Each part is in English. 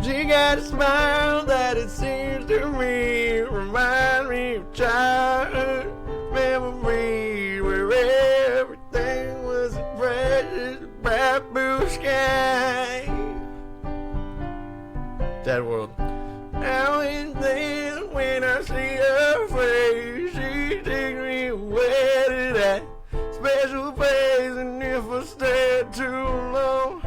She got a smile that it seems to me remind me of childhood memories where everything was a precious bright blue sky. Dead World. Now and then when I see her face, she takes me away to that special place, and if I stay too long,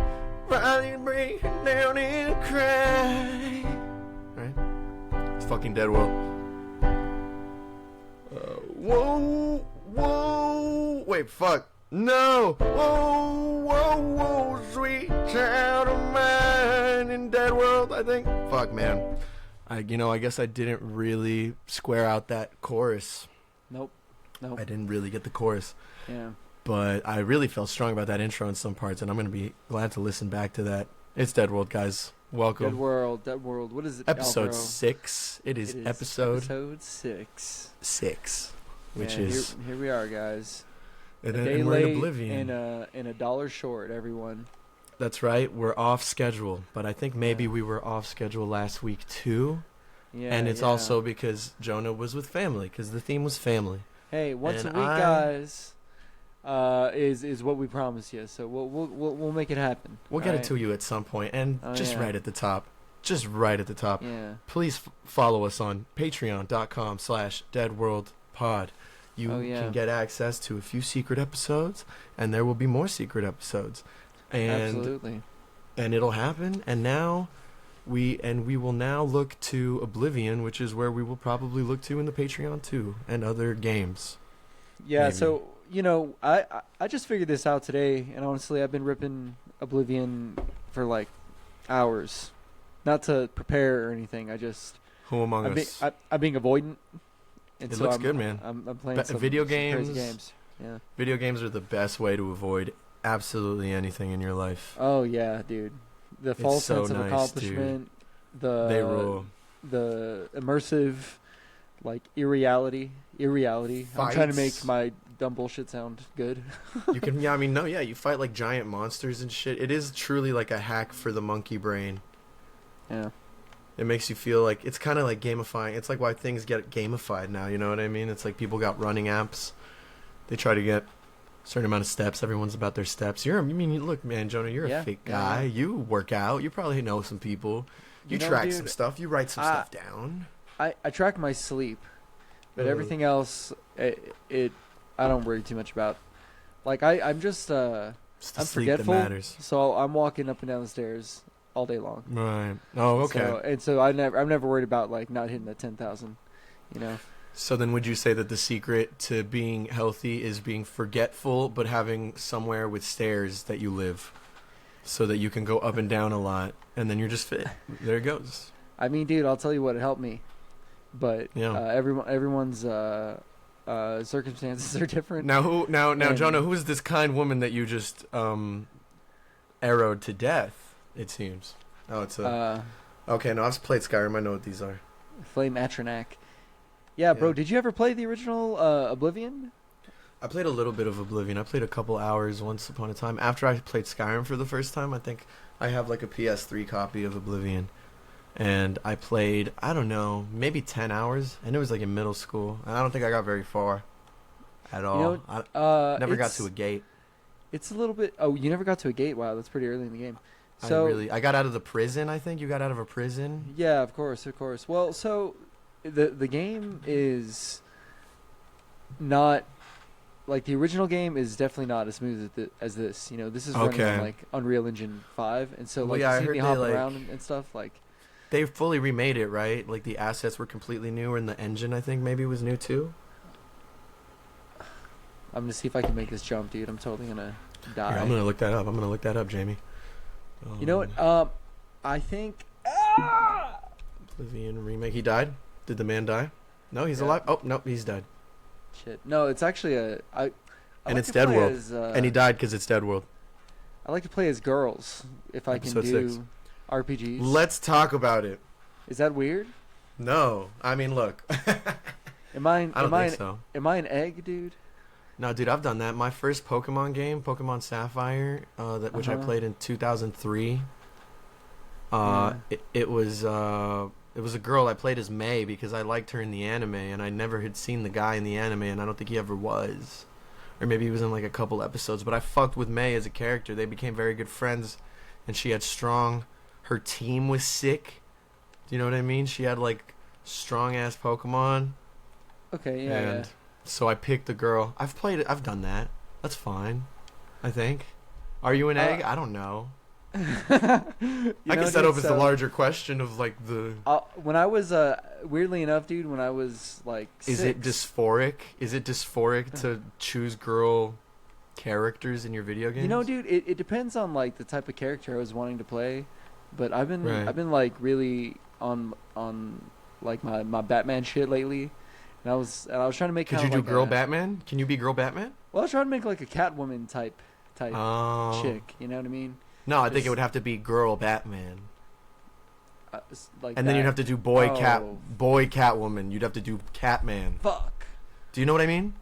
probably break down and cry. Right? It's fucking Dead World. Whoa, whoa, wait, fuck. No! Whoa, whoa, whoa, sweet child of mine in Dead World, I think. Fuck, man. I guess I didn't really square out that chorus. Nope. I didn't really get the chorus. Yeah. But I really felt strong about that intro in some parts, and I'm going to be glad to listen back to that. It's Dead World, guys. Welcome. Dead World. What is it? Episode Alvaro? 6. It is episode 6. 6. Which yeah, is... Here we are, guys. And a day we're in late Oblivion. and $1 short, everyone. That's right. We're off schedule. But I think maybe we were off schedule last week, too. Yeah, and it's also because Jonah was with family, because the theme was family. Hey, once a week, guys, is what we promised you. So we'll make it happen. We'll get it to you at some point, and right at the top. Just right at the top. Yeah. Please follow us on patreon.com/deadworldpod. You can get access to a few secret episodes, and there will be more secret episodes. And, absolutely. And it'll happen. And now we will now look to Oblivion, which is where we will probably look to in the Patreon too, and other games. Yeah. Maybe. So I just figured this out today, and honestly, I've been ripping Oblivion for like hours, not to prepare or anything. Who among us? I'm being avoidant. And it so looks good, man. I'm playing some video games. games. Crazy games. Yeah. Video games are the best way to avoid absolutely anything in your life. Oh yeah, dude. The false sense of accomplishment. They rule. The immersive, like irreality. Fights. I'm trying to make my dumb bullshit sound good. You can, you fight like giant monsters and shit. It is truly like a hack for the monkey brain. Yeah. It makes you feel like it's kind of like gamifying. It's like why things get gamified now. You know what I mean? It's like people got running apps. They try to get a certain amount of steps. Everyone's about their steps. Look, man, Jonah, you're a fake guy. Yeah. You work out. You probably know some people. You track some stuff. You write some stuff down. I track my sleep, but everything else, I don't worry too much about. Like I'm just I'm forgetful. That matters. So I'm walking up and down the stairs all day long. Right. Oh, okay. So I'm never worried about like not hitting the 10,000. So then would you say that the secret to being healthy is being forgetful but having somewhere with stairs that you live so that you can go up and down a lot and then you're just fit? There it goes. I mean, dude, I'll tell you what, it helped me. But everyone's circumstances are different. Now Jonah, who is this kind woman that you just arrowed to death, it seems? Oh, it's okay, no, I've played Skyrim. I know what these are. Flame Atronak. Yeah, bro, did you ever play the original Oblivion? I played a little bit of Oblivion. I played a couple hours once upon a time. After I played Skyrim for the first time, I think I have like a PS3 copy of Oblivion. And I played, I don't know, maybe 10 hours. And it was like in middle school. And I don't think I got very far at all. I never got to a gate. It's a little bit... Oh, you never got to a gate? Wow, that's pretty early in the game. I got out of the prison, I think. You got out of a prison? Yeah, of course. Well, so... The game is not like the original game is definitely not as smooth as this. This is running on like Unreal Engine 5, and so like you see me hop around and stuff like. They fully remade it, right? Like the assets were completely new, and the engine I think maybe was new too. I'm gonna see if I can make this jump, dude. I'm totally gonna die. Here, I'm gonna look that up. Jamie. You know what? I think. Oblivion remake. He died. Did the man die? No, he's alive. Oh, no, he's dead. Shit. No, it's actually and it's Dead World. And he died because it's Dead World. I like to play as girls if I can do RPGs. Let's talk about it. Is that weird? No. I mean, look. I don't think so. Am I an egg, dude? No, dude, I've done that. My first Pokemon game, Pokemon Sapphire, which I played in 2003. It was a girl. I played as May because I liked her in the anime, and I never had seen the guy in the anime, and I don't think he ever was, or maybe he was in like a couple episodes. But I fucked with May as a character. They became very good friends, and she had strong. Her team was sick. Do you know what I mean? She had like strong ass Pokemon. Okay, yeah. And so I picked the girl. I've played it. I've done that. That's fine, I think. Are you an egg? I don't know. I guess that opens the larger question of like the. When I was weirdly enough, dude, when I was like 6, Is it dysphoric? Is it dysphoric to choose girl characters in your video games? You know, dude, it depends on like the type of character I was wanting to play, but I've been like really on like my Batman shit lately, and I was trying to make. Could you do girl Batman? Can you be girl Batman? Well, I was trying to make like a Catwoman type chick. You know what I mean? No, I think it would have to be girl Batman. Like and then you'd have to do boy Catwoman. You'd have to do Catman. Fuck. Do you know what I mean?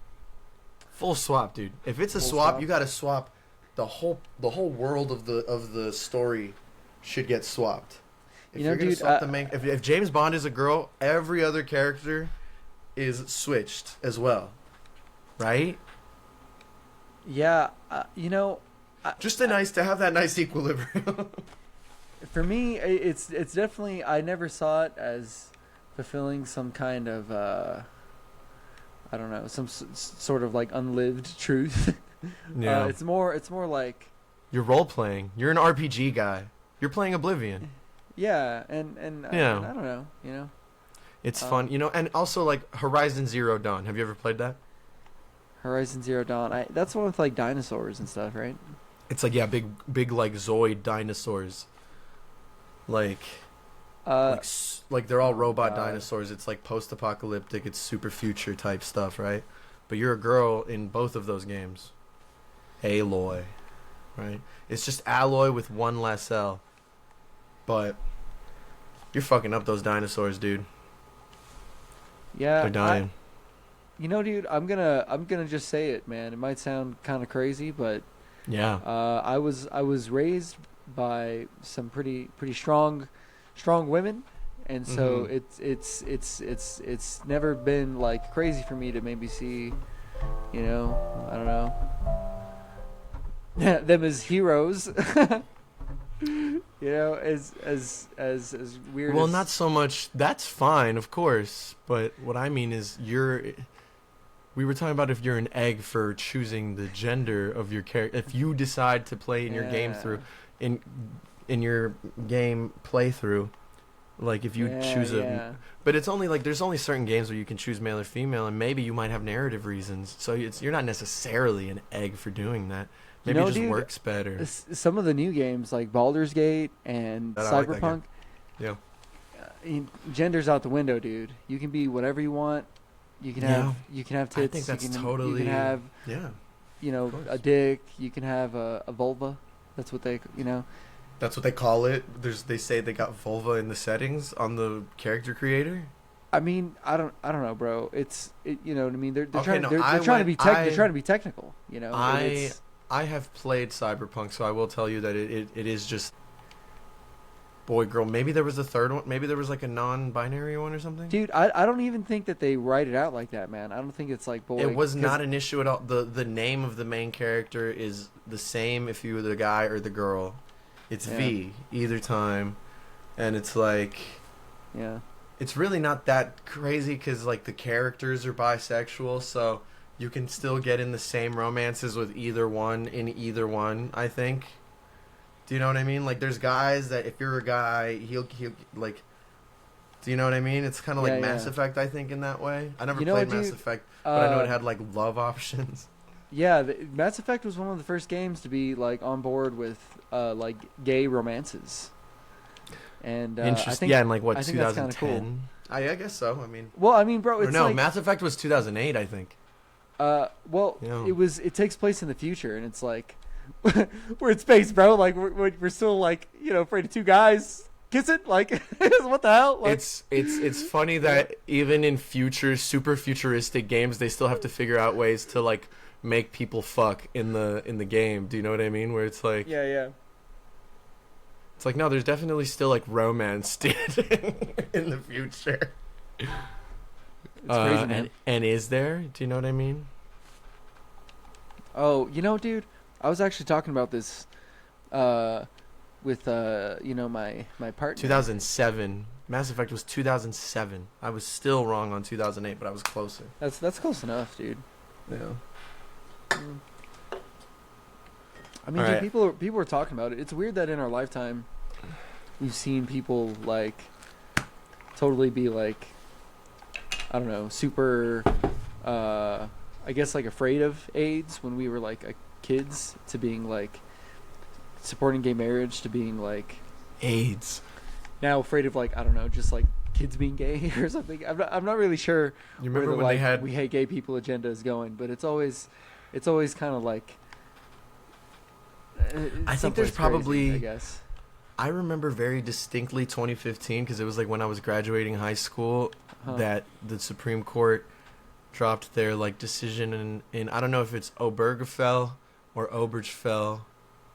Full swap, dude. If it's a swap, you gotta swap the whole world of the story should get swapped. If you're gonna swap the main, if James Bond is a girl, every other character is switched as well, right? Yeah, you know. Just to have that nice equilibrium. For me, it's definitely, I never saw it as fulfilling some kind of I don't know, some sort of like unlived truth. Yeah. It's more like you're role playing. You're an RPG guy. You're playing Oblivion. Yeah, and yeah. I don't know, you know. It's fun, you know, and also like Horizon Zero Dawn. Have you ever played that? Horizon Zero Dawn. That's one with like dinosaurs and stuff, right? It's like big like Zoid dinosaurs. Like they're all robot dinosaurs. It's like post-apocalyptic. It's super future type stuff, right? But you're a girl in both of those games. Aloy, right? It's just Alloy with one less L. But you're fucking up those dinosaurs, dude. Yeah, they're dying. You know, dude, I'm gonna just say it, man. It might sound kind of crazy, but yeah. I was raised by some pretty strong women, and so it's never been like crazy for me to maybe see, you know, I don't know, them as heroes. You know, as weird. Well, not so much. That's fine, of course. But what I mean is, we were talking about if you're an egg for choosing the gender of your character. If you decide to play in your game in your game playthrough, like if you choose but it's only like there's only certain games where you can choose male or female, and maybe you might have narrative reasons. So you're not necessarily an egg for doing that. Maybe it just works better. Some of the new games like Baldur's Gate and Cyberpunk, gender's out the window, dude. You can be whatever you want. You can have tits. I think that's totally. You can have you know, a dick. You can have a vulva. That's what they That's what they call it. They say they got vulva in the settings on the character creator. I mean, I don't know, bro. You know what I mean. They're trying to be technical. You know. I have played Cyberpunk, so I will tell you that it is just boy, girl. Maybe there was a third one. Maybe there was like a non-binary one or something. Dude, I don't even think that they write it out like that, man. I don't think it's like boy. It was not an issue at all. The name of the main character is the same if you were the guy or the girl. It's V either time, and it's like, it's really not that crazy because like the characters are bisexual, so you can still get in the same romances with either one in either one. I think. Do you know what I mean? Like, there's guys that if you're a guy, he'll like. Do you know what I mean? It's kind of like Mass Effect, I think, in that way. I never played Mass Effect, but I know it had like love options. Yeah, Mass Effect was one of the first games to be like on board with like gay romances. And interesting. Yeah, in like what 2010. Cool. I guess so. I mean, bro, it's like, Mass Effect was 2008, I think. It takes place in the future, and it's like we're in space, bro. Like we're still like, you know, afraid of two guys kissing. Like what the hell? Like, it's funny that even in future super futuristic games, they still have to figure out ways to like make people fuck in the game. Do you know what I mean? Where it's like, yeah. It's like, no, there's definitely still like romance dude, in the future. It's crazy, man. And is there? Do you know what I mean? Oh, dude, I was actually talking about this with my partner. 2007. Mass Effect was 2007. I was still wrong on 2008, but I was closer. That's close enough, dude. Yeah. I mean, dude, people are talking about it. It's weird that in our lifetime, we've seen people like totally be like, I don't know, super, I guess like afraid of AIDS when we were like kids, to being like supporting gay marriage, to being like AIDS. Now afraid of like, I don't know, just like kids being gay or something. I'm not really sure you remember where the when like they had... we hate gay people agenda is going, but it's always kind of like. I think there's probably. Crazy, I guess. I remember very distinctly 2015 because it was like when I was graduating high school that the Supreme Court dropped their like decision in I don't know if it's Obergefell or Obergefell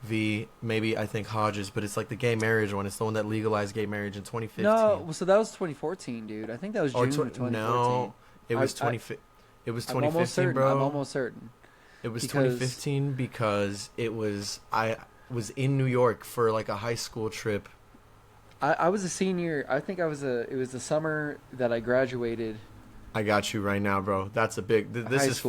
v. maybe I think Hodges, but it's like the gay marriage one. It's the one that legalized gay marriage in 2015. No, so that was 2014, dude. I think that was June of 2014. No, it was 2015, bro. I'm almost certain. It was 2015 because I was in New York for like a high school trip. I was a senior. I think it was the summer that I graduated. I got you right now, bro. That's a big. This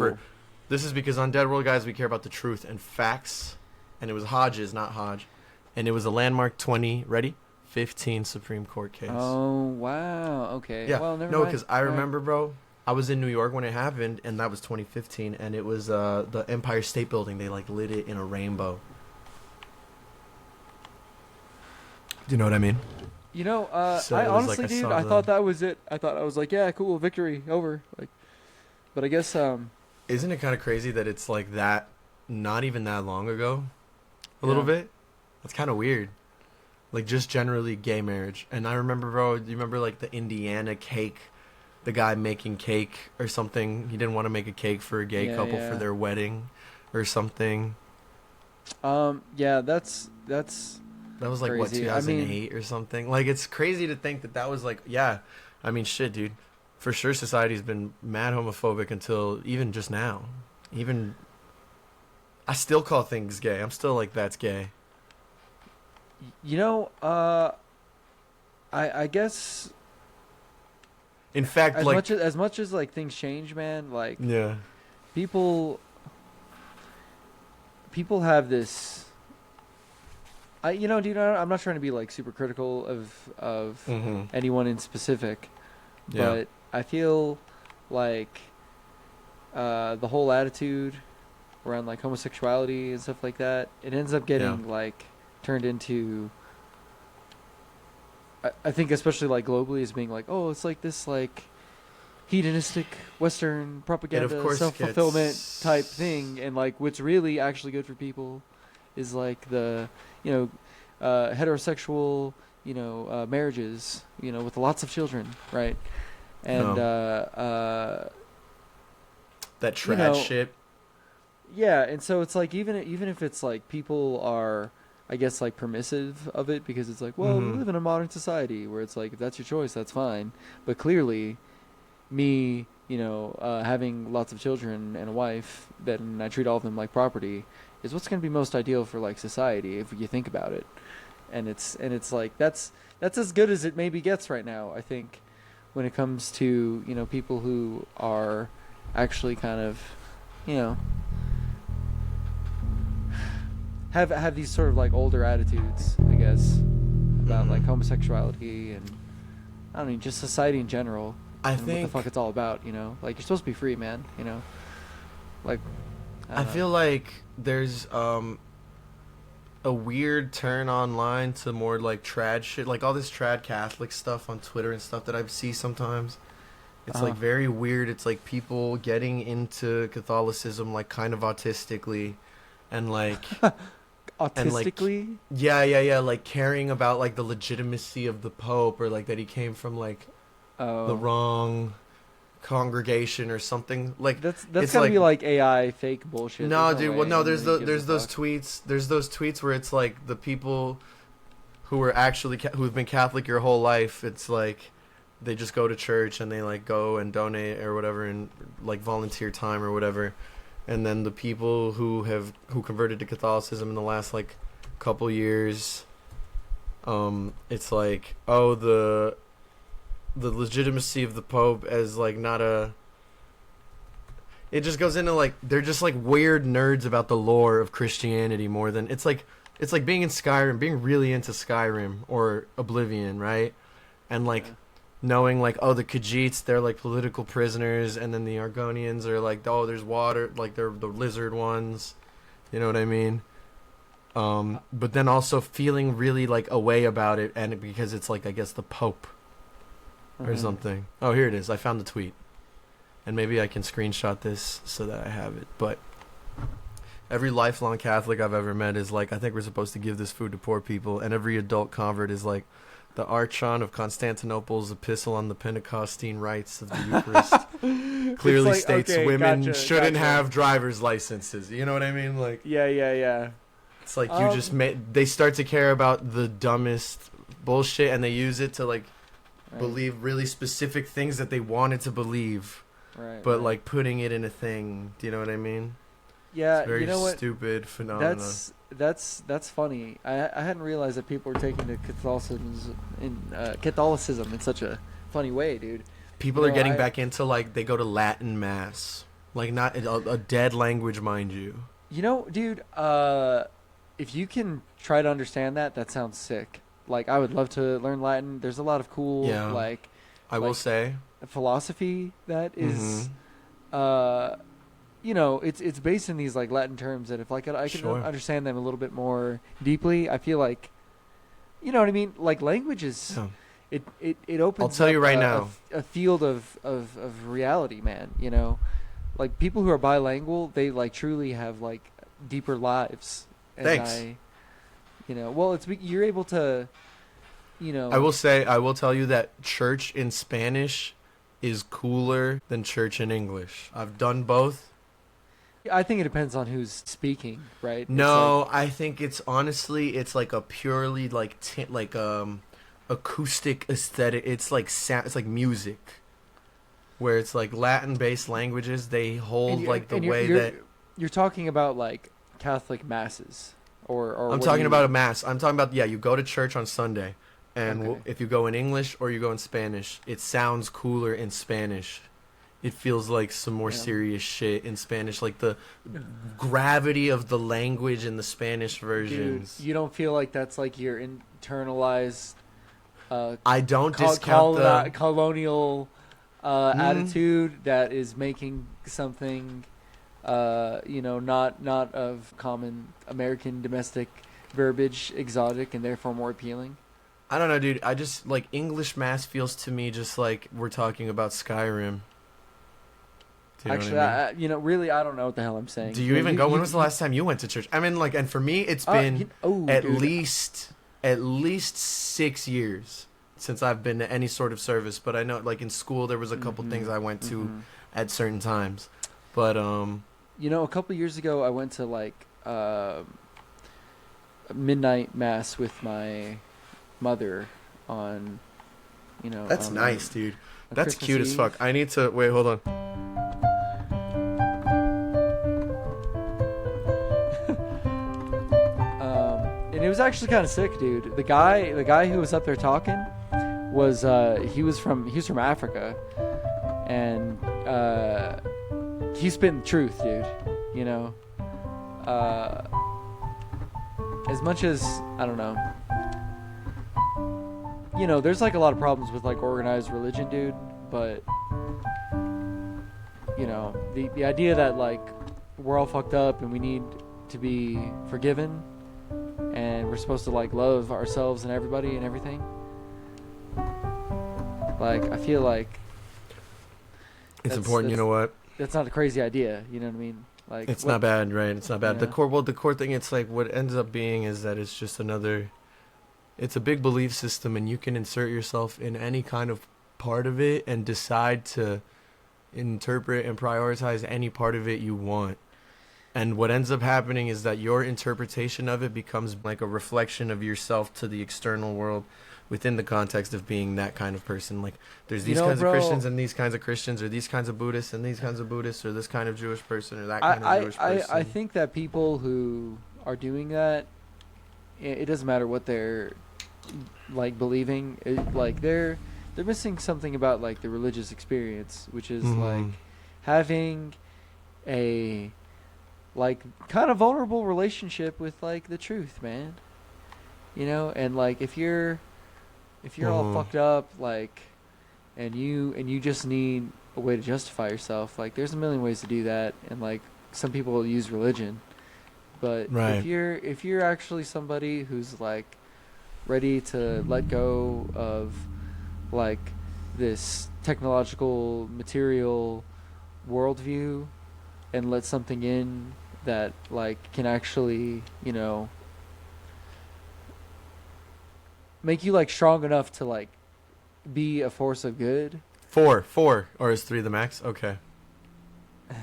is because on Dead World Guys we care about the truth and facts, and it was Hodges, not Hodge, and it was a landmark 15 Supreme Court case. Oh wow, okay. Yeah, well, never no, mind. because I remember, bro. I was in New York when it happened, and that was 2015, and it was the Empire State Building. They like lit it in a rainbow. Do you know what I mean? So I honestly, dude, I thought that was it. I thought I was like, yeah, cool, victory, over. Like, but I guess. Isn't it kind of crazy that it's like that? Not even that long ago, a little bit. That's kind of weird. Like just generally gay marriage, and I remember, bro. Do you remember like the Indiana cake? The guy making cake or something. He didn't want to make a cake for a gay couple for their wedding or something. Yeah, that's that was like crazy. What 2008 or something. Like it's crazy to think that was like I mean shit, dude. For sure society's been mad homophobic until even just now. Even I still call things gay. I'm still like that's gay. I guess. In fact, as much as like things change, man, like people have this. Dude, I'm not trying to be like super critical of anyone in specific, but I feel like the whole attitude around like homosexuality and stuff like that, it ends up getting like turned into. I think especially like globally as being like, oh, it's like this like hedonistic Western propaganda self-fulfillment type thing, and like what's really actually good for people is like the heterosexual marriages with lots of children, right? And that trash shit. Yeah, and so it's like even if it's like people are, I guess, like permissive of it because it's like, well, we live in a modern society where it's like if that's your choice, that's fine. But clearly, me, having lots of children and a wife, then I treat all of them like property, is what's going to be most ideal for like society if you think about it. And it's like that's as good as it maybe gets right now, I think, when it comes to people who are actually kind of have these sort of like older attitudes, I guess, about like homosexuality and I don't know, just society in general. I think what the fuck it's all about, like you're supposed to be free, man, like I feel like there's a weird turn online to more like trad shit, like all this trad Catholic stuff on Twitter and stuff that I see sometimes. It's like very weird. It's like people getting into Catholicism like kind of autistically and like autistically? And, like caring about like the legitimacy of the Pope or like that he came from like the wrong congregation or something. Like that's gotta be like AI fake bullshit. No, dude. Well, no. There's those tweets. There's those tweets where it's like the people who are actually who've been Catholic your whole life, it's like they just go to church and they like go and donate or whatever and like volunteer time or whatever. And then the people who converted to Catholicism in the last like couple years, it's like, oh, the legitimacy of the Pope as like not a. It just goes into like they're just like weird nerds about the lore of Christianity more than it's like being in Skyrim, being really into Skyrim or Oblivion, right? And like knowing like, oh, the Khajiits, they're like political prisoners, and then the Argonians are like, oh, there's water, like they're the lizard ones, you know what I mean? But then also feeling really like a way about it, and because it's like, I guess, the Pope or something. Oh, here it is. I found the tweet, and maybe I can screenshot this so that I have it. But every lifelong Catholic I've ever met is like, I think we're supposed to give this food to poor people, and every adult convert is like, the Archon of Constantinople's epistle on the Pentecostine rites of the Eucharist clearly like, states okay, women shouldn't have driver's licenses. You know what I mean? Like, yeah. It's like you just they start to care about the dumbest bullshit, and they use it to like believe really specific things that they wanted to believe, but like putting it in a thing. Do you know what I mean? Yeah, it's very you know what? stupid phenomenon. That's funny. I hadn't realized that people were taking to Catholicism in such a funny way, dude. People are getting back into like they go to Latin mass, like not a dead language, mind you. You know, dude. If you can try to understand that, that sounds sick. Like I would love to learn Latin. There's a lot of cool I will say philosophy that is you know, it's based in these like Latin terms that if like I could understand them a little bit more deeply, I feel like, you know what I mean? Like languages, it opens. I'll tell you right now, a field of reality, man. You know, like people who are bilingual, they like truly have like deeper lives. And Thanks. You know, well, you're able to, you know. I will tell you that church in Spanish is cooler than church in English. I've done both. I think it depends on who's speaking, right? No, I think it's honestly, it's like a purely like acoustic aesthetic. It's like it's like music, where it's like Latin-based languages. They hold like the way that you're talking about, like Catholic masses, or I'm talking about a mass. I'm talking about you go to church on Sunday, and if you go in English or you go in Spanish, it sounds cooler in Spanish. It feels like some more serious shit in Spanish, like the gravity of the language in the Spanish versions. Dude, you don't feel like that's like your internalized I don't discount the colonial attitude that is making something you know, not of common American domestic verbiage exotic and therefore more appealing? I don't know, dude. I just like English mass feels to me just like we're talking about Skyrim. Actually, you know, really, I don't know what the hell I'm saying. Do you even go? When was the last time you went to church? I mean, like, and for me, it's been at least 6 years since I've been to any sort of service. But I know, like, in school, there was a couple things I went to at certain times. But you know, a couple years ago, I went to like midnight mass with my mother on, you know. That's nice, dude. That's Christmas cute Eve. as fuck. I need to wait. Hold on. And it was actually kind of sick, dude. The guy who was up there talking was he was from Africa, and he's spitting the truth, dude. You know, as much as I don't know, you know, there's like a lot of problems with like organized religion, dude. But you know, the idea that like we're all fucked up and we need to be forgiven. And we're supposed to like love ourselves and everybody and everything. Like I feel like it's important. You know what? That's not a crazy idea. You know what I mean? Like it's not bad, right? It's not bad. Yeah. The core thing. It's like what ends up being is that it's just another. It's a big belief system, and you can insert yourself in any kind of part of it and decide to interpret and prioritize any part of it you want. And what ends up happening is that your interpretation of it becomes like a reflection of yourself to the external world within the context of being that kind of person. Like, there's these kinds of Christians and these kinds of Christians, or these kinds of Buddhists and these kinds of Buddhists, or this kind of Jewish person or that kind of Jewish person. I think that people who are doing that, it doesn't matter what they're like believing. Like they're missing something about like the religious experience, which is like having a like kind of vulnerable relationship with like the truth, man. You know, and like if you're all fucked up, like, and you just need a way to justify yourself, like there's a million ways to do that, and like some people will use religion, but if you're actually somebody who's like ready to let go of like this technological material worldview and let something in that like can actually, you know, make you like strong enough to like be a force of good. Four, or is 3 the max? Okay,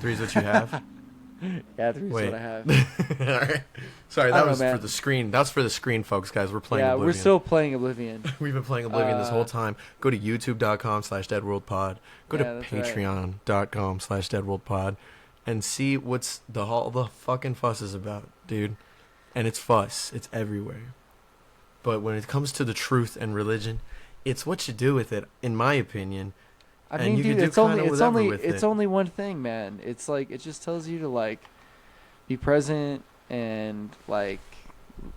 3 is what you have. Yeah, 3 is what I have. All right. Sorry, that was for the screen. That's for the screen, folks, guys. We're playing Oblivion. We're still playing Oblivion. We've been playing Oblivion this whole time. Go to youtube.com/deadworldpod. Go to patreon.com/deadworldpod and see what's all the fucking fuss is about, dude. And it's fuss. It's everywhere. But when it comes to the truth and religion, it's what you do with it, in my opinion. I mean, dude, it's only one thing, man. It's like it just tells you to like be present and like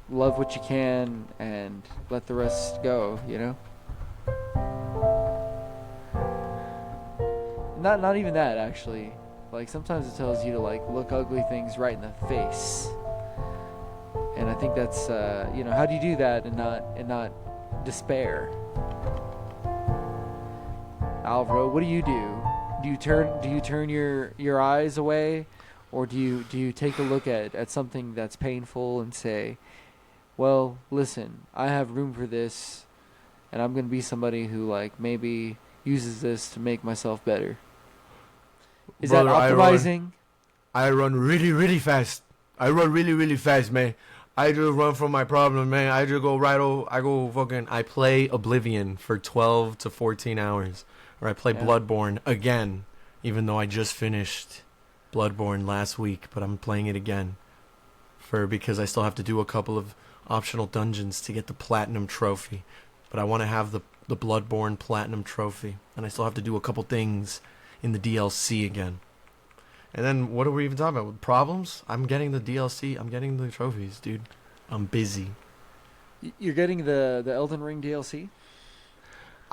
love what you can and let the rest go, you know? Not even that, actually. Like sometimes it tells you to like look ugly things right in the face. And I think that's you know, how do you do that and not despair? Alvaro, what do you do? Do you turn your eyes away, or do you take a look at something that's painful and say, well, listen, I have room for this, and I'm gonna be somebody who like maybe uses this to make myself better. Is that optimizing? I run really, really fast. I run really, really fast, man. I just run from my problem, man. I just go I play Oblivion for 12 to 14 hours. Or I play Bloodborne again, even though I just finished Bloodborne last week, but I'm playing it again because I still have to do a couple of optional dungeons to get the Platinum Trophy. But I want to have the Bloodborne Platinum Trophy, and I still have to do a couple things in the DLC again. And then what are we even talking about? Problems? I'm getting the DLC. I'm getting the trophies, dude. I'm busy. You're getting the Elden Ring DLC?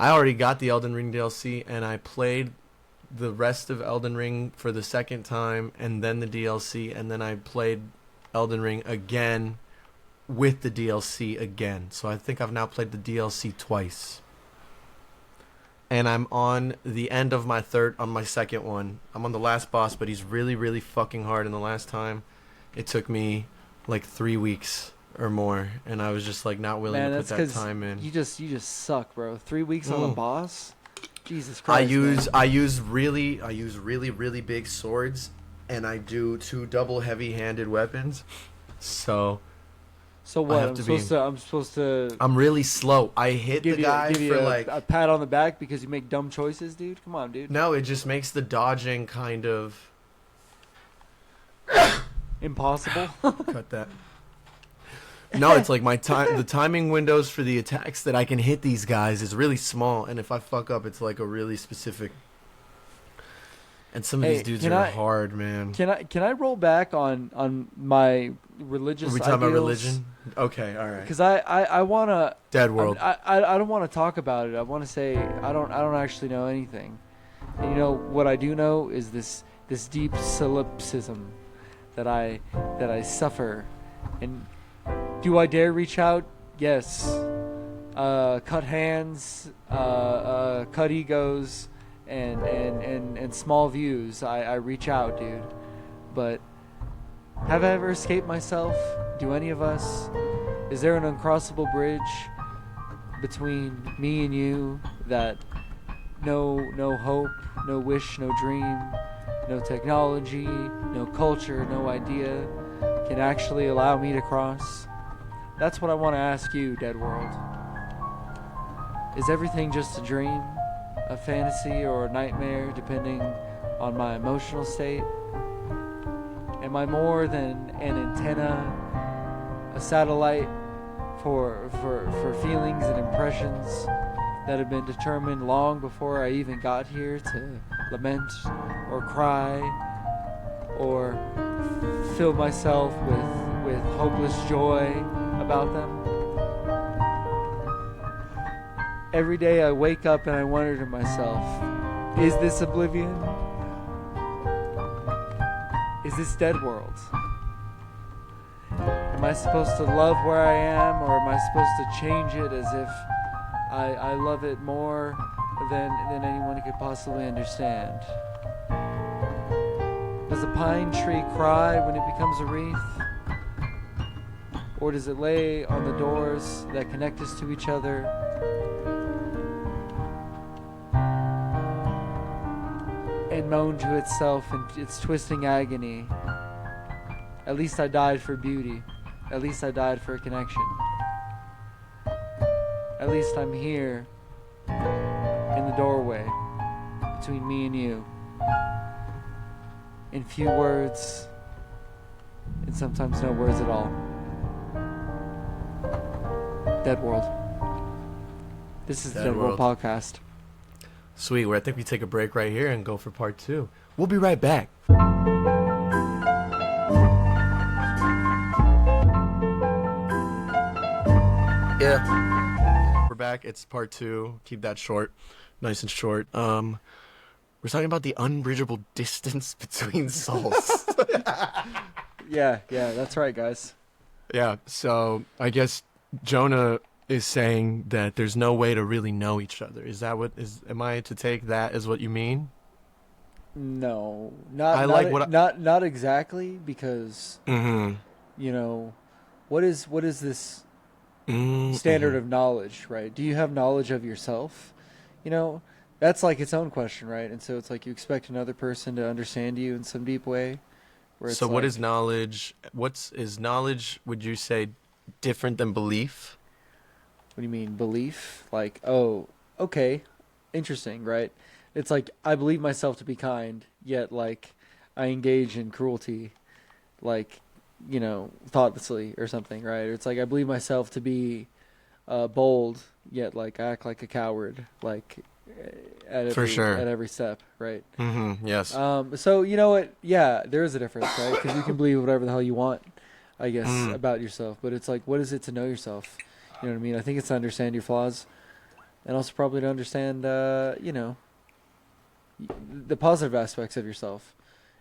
I already got the Elden Ring DLC, and I played the rest of Elden Ring for the second time, and then the DLC, and then I played Elden Ring again with the DLC again. So I think I've now played the DLC twice. And I'm on the end of my second one. I'm on the last boss, but he's really, really fucking hard. And the last time, it took me like 3 weeks or more, and I was just like not willing to put that time in. You just suck, bro. 3 weeks on a boss? Jesus Christ. I use really, really big swords, and I do 2 double heavy-handed weapons. So what? I'm supposed to. I'm really slow. I hit the guy for like a pat on the back because you make dumb choices, dude. Come on, dude. No, it just makes the dodging kind of impossible. Cut that. No, it's like the timing windows for the attacks that I can hit these guys is really small, and if I fuck up, it's like a really specific. And some of these dudes are hard, man. Can I roll back on my religious? Are we talking about religion? Okay, all right. Because I wanna Dead World. I don't want to talk about it. I want to say I don't actually know anything. And you know what I do know is this deep solipsism that I suffer. And do I dare reach out? Yes. Cut hands, cut egos, and small views. I reach out, dude. But have I ever escaped myself? Do any of us? Is there an uncrossable bridge between me and you that no hope, no wish, no dream no technology, no culture, no idea can actually allow me to cross? That's what I want to ask you, Dead World. Is everything just a dream, a fantasy, or a nightmare, depending on my emotional state? Am I more than an antenna, a satellite for feelings and impressions that have been determined long before I even got here to lament or cry or fill myself with hopeless joy about them? Every day I wake up and I wonder to myself, is this Oblivion? Is this Dead World? Am I supposed to love where I am, or am I supposed to change it as if I love it more than anyone could possibly understand? Does a pine tree cry when it becomes a wreath? Or does it lay on the doors that connect us to each other? And moan to itself in its twisting agony. At least I died for beauty. At least I died for a connection. At least I'm here in the doorway between me and you. In few words, and sometimes no words at all. Dead World. This is the Dead World Podcast. Sweet. Well, I think we take a break right here and go for part 2. We'll be right back. Yeah. We're back. It's part 2. Keep that short. Nice and short. We're talking about the unbridgeable distance between souls. Yeah, that's right, guys. Yeah, so I guess Jonah is saying that there's no way to really know each other. Is that what am I to take that as what you mean? No, not exactly, because you know, what is this standard of knowledge, right? Do you have knowledge of yourself? You know, that's like its own question, right? And so it's like you expect another person to understand you in some deep way. So what is knowledge? Is knowledge, would you say, different than belief? What do you mean, belief? Like, oh, okay, interesting, right? It's like, I believe myself to be kind, yet, like, I engage in cruelty, like, you know, thoughtlessly or something, right? It's like, I believe myself to be bold, yet, like, I act like a coward, like, at every step, right? Yes. So, you know what? Yeah, there is a difference, right? Because you can believe whatever the hell you want, I guess, about yourself. But it's like, what is it to know yourself? You know what I mean? I think it's to understand your flaws, and also probably to understand, you know, the positive aspects of yourself.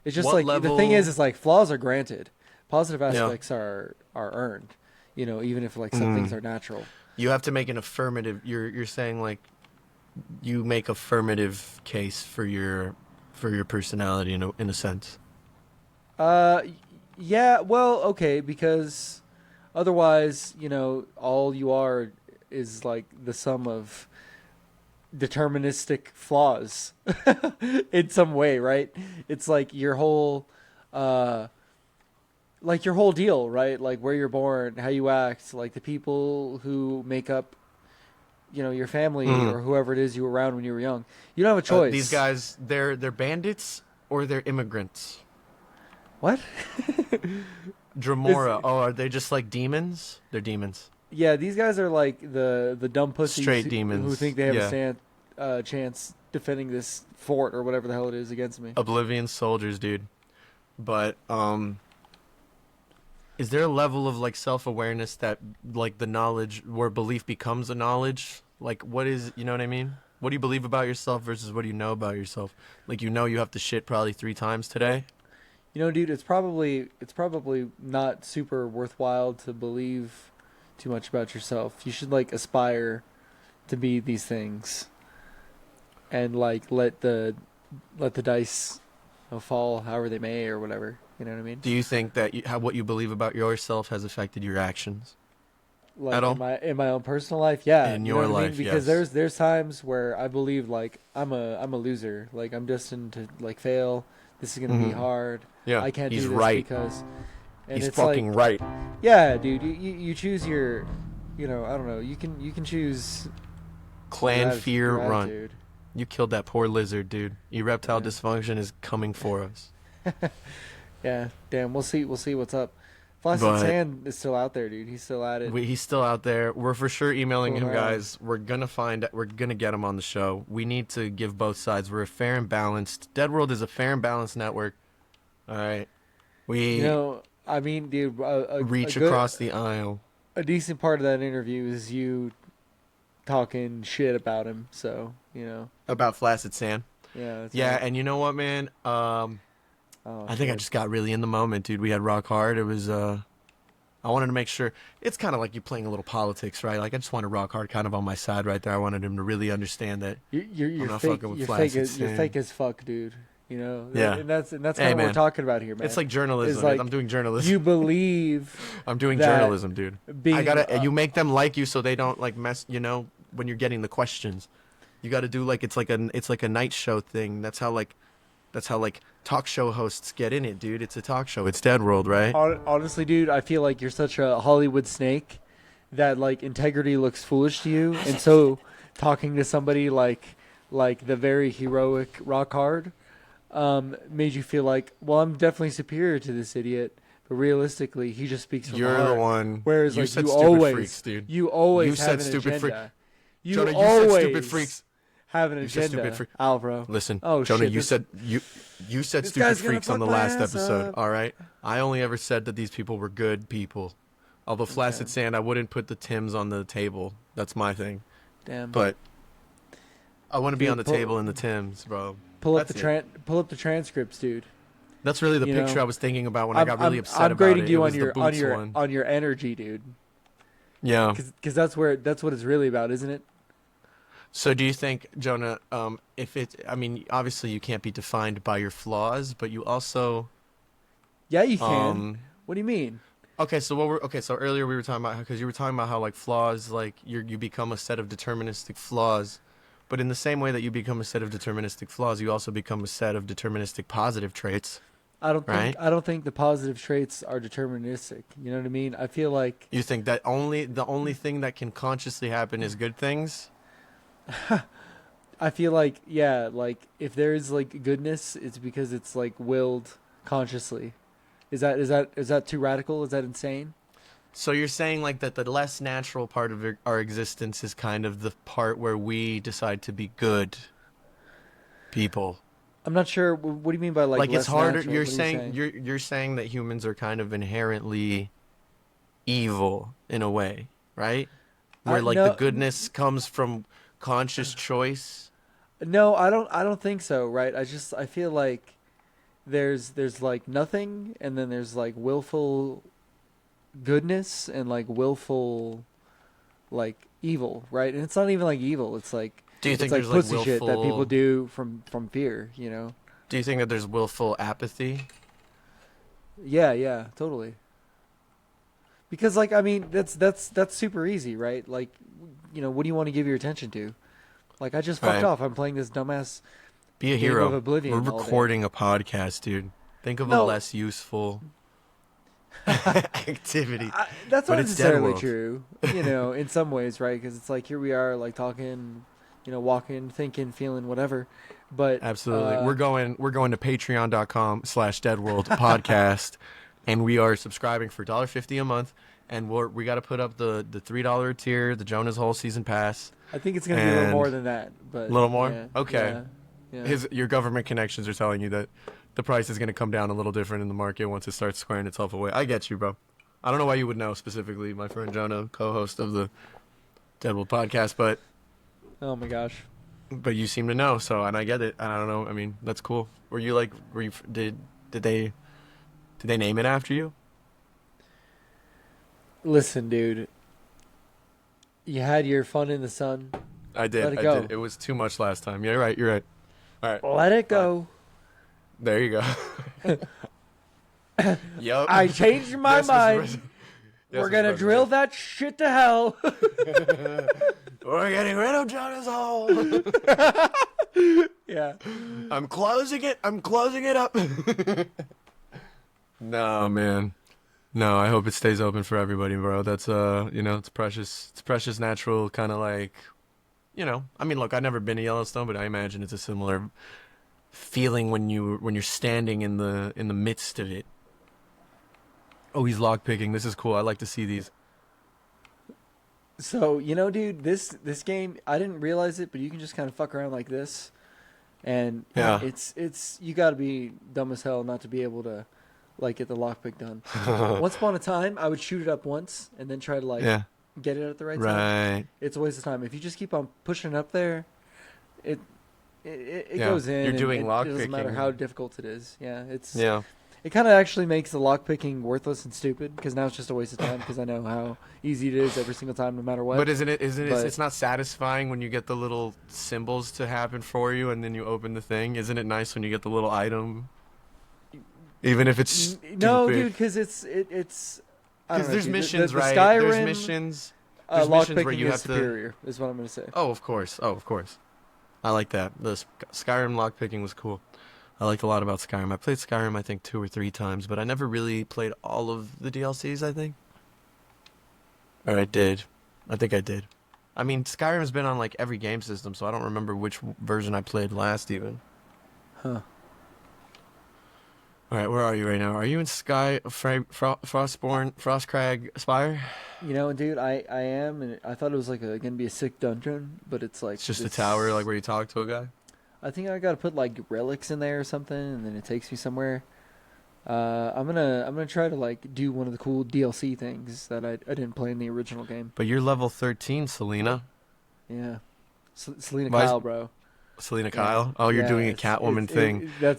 It's just the thing is like flaws are granted, positive aspects are earned. You know, even if like some things are natural. You have to make an affirmative. You're saying like you make affirmative case for your personality in a sense. Yeah. Well, okay, because otherwise, you know, all you are is like the sum of deterministic flaws in some way, right? It's like your whole deal, right? Like where you're born, how you act, like the people who make up, you know, your family or whoever it is you were around when you were young. You don't have a choice. These guys, they're bandits or they're immigrants? What? Dramora. Are they just like demons? They're demons. Yeah, these guys are like the dumb pussies straight demons who think they have a chance defending this fort or whatever the hell it is against me. Oblivion soldiers, dude. But is there a level of like self-awareness that like the knowledge where belief becomes a knowledge? Like what is, you know what I mean? What do you believe about yourself versus what do you know about yourself? Like, you know, you have to shit probably 3 times today. You know, dude, it's probably not super worthwhile to believe too much about yourself. You should like aspire to be these things, and like let the dice fall however they may or whatever. You know what I mean? Do you think that what you believe about yourself has affected your actions? Like at all? In my own personal life, yeah. In your life, I mean? Because yes. there's times where I believe like I'm a loser, like I'm destined to like fail, This is gonna be hard. Yeah, I can't he's do this right. because. And He's it's fucking right. Yeah, dude. You choose your, I don't know. You can choose. Clan fear run. Dude. You killed that poor lizard, dude. Erectile dysfunction is coming for us. Yeah, damn. We'll see what's up. Flaccid Sand is still out there, dude. He's still at it. He's still out there. We're for sure emailing him, guys. We're gonna get him on the show. We need to give both sides. We're a fair and balanced. Dead World is a fair and balanced network. All right. I mean, dude, reach across the aisle. A decent part of that interview is you talking shit about him. So about Flaccid Sand. Yeah. Yeah, and you know what, man? I think I just got really in the moment, dude. We had Rock Hard. It was I wanted to make sure. It's kind of like you playing a little politics, right? Like I just wanted Rock Hard kind of on my side right there. I wanted him to really understand that you're not fake. fucking with You're Flaccid Sand. You're fake as fuck, dude. Yeah, and that's kind of what we're talking about here, man. It's like journalism. It's like I'm doing journalism. You believe I'm doing journalism, dude. I gotta. You make them like you so they don't like mess. When you're getting the questions, you got to do like it's like a night show thing. That's how talk show hosts get in it, dude. It's a talk show. It's Dead World, right? Honestly, dude, I feel like you're such a Hollywood snake that like integrity looks foolish to you, and so talking to somebody like the very heroic Rock Hard made you feel like, well, I'm definitely superior to this idiot, but realistically, he just speaks from the heart. You're the one. Whereas you like said you stupid always, freaks, dude. you always you have said an stupid agenda. You Jonah, said stupid freaks. Have an agenda, Alvaro. Listen, oh, Jonah, shit, you said stupid freaks on the last episode. All right, I only ever said that these people were good people. Although Flaccid Sand, I wouldn't put the Tims on the table. That's my thing. Damn. But I want to be on the table in the Tims, bro. Pull up the transcripts, dude. That's really the picture I was thinking about when I got really upset about it. I'm grading you on your energy, dude. Yeah. Because that's what it's really about, isn't it? So do you think, Jonah, obviously you can't be defined by your flaws, but you also... Yeah, you can. What do you mean? Okay, so earlier we were talking about, because you were talking about how like flaws, like you become a set of deterministic flaws, but in the same way that you become a set of deterministic flaws, you also become a set of deterministic positive traits. I don't think the positive traits are deterministic. You know what I mean? I feel like... You think that the only thing that can consciously happen is good things? I feel like, yeah, like if there is like goodness, it's because it's like willed consciously. Is that too radical? Is that insane? So you're saying like that the less natural part of our existence is kind of the part where we decide to be good people. I'm not sure. What do you mean by like less it's harder? Natural? You're saying that humans are kind of inherently evil in a way, right? Where the goodness comes from conscious choice. No, I don't think so. Right? I feel like there's like nothing, and then there's like willful goodness and like willful like evil, right? And it's not even like evil. It's like, do you think there's like pussy willful... shit that people do from fear, you know? Do you think that there's willful apathy? Yeah, totally. Because like, I mean, that's super easy, right? Like, what do you want to give your attention to? Like, I just fucked off. I'm playing this dumbass Be a game hero. of Oblivion. We're recording a podcast, dude. Think of a less useful activity. That's not necessarily true, in some ways, right? Because it's like, here we are, like talking, walking, thinking, feeling, whatever. But absolutely, we're going to patreon.com/deadworldpodcast, and we are subscribing for $1.50 a month, and we got to put up the $3 tier, the Jonah's whole season pass. I think it's going to be a little more than that, but a little more. Yeah, okay. Yeah. Your government connections are telling you that the price is going to come down a little different in the market once it starts squaring itself away. I get you, bro. I don't know why you would know specifically, my friend Jonah, co-host of the Deadwood podcast, but oh my gosh. But you seem to know, and I get it. I don't know. I mean, that's cool. Did they name it after you? Listen, dude. You had your fun in the sun. I did. Let it go. It was too much last time. Yeah, you're right. All right. Let it go. There you go. Yup. I changed my mind. We're going to drill that shit to hell. We're getting rid of Jonah's hole. Yeah, Yeah. I'm closing it up. No, man. No, I hope it stays open for everybody, bro. That's it's precious natural kind of like, I mean, look, I've never been to Yellowstone, but I imagine it's a similar feeling when you're standing in the midst of it. Oh, he's lockpicking. This is cool. I like to see these. So, dude, this game, I didn't realize it, but you can just kind of fuck around like this. And yeah, it's you got to be dumb as hell not to be able to like get the lockpick done. Once upon a time, I would shoot it up once and then try to get it at the right time. It's a waste of time. If you just keep on pushing it up there, it goes in. You're doing lockpicking. It doesn't matter how difficult it is. Yeah. It kind of actually makes the lockpicking worthless and stupid because now it's just a waste of time because I know how easy it is every single time, no matter what. But isn't it? It's not satisfying when you get the little symbols to happen for you, and then you open the thing. Isn't it nice when you get the little item, even if it's stupid? No, dude, because it's. Because there's missions, the right? Skyrim, there's missions. There's missions where you have superior, is what I'm going to say. Oh, of course. I like that. The Skyrim lockpicking was cool. I liked a lot about Skyrim. I played Skyrim, I think, 2 or 3 times, but I never really played all of the DLCs, I think. Or I did. I think I did. I mean, Skyrim's been on, like, every game system, so I don't remember which version I played last, even. Huh. All right, where are you right now? Are you in Frostcrag Spire? Dude, I am, and I thought it was, like, going to be a sick dungeon, but it's, like... It's just a tower, like, where you talk to a guy? I think I gotta put like relics in there or something, and then it takes me somewhere. I'm gonna try to like do one of the cool DLC things that I didn't play in the original game. But you're level 13, Selena. Yeah, Selena Kyle, bro. Selena Kyle. Oh, you're doing a Catwoman thing. You're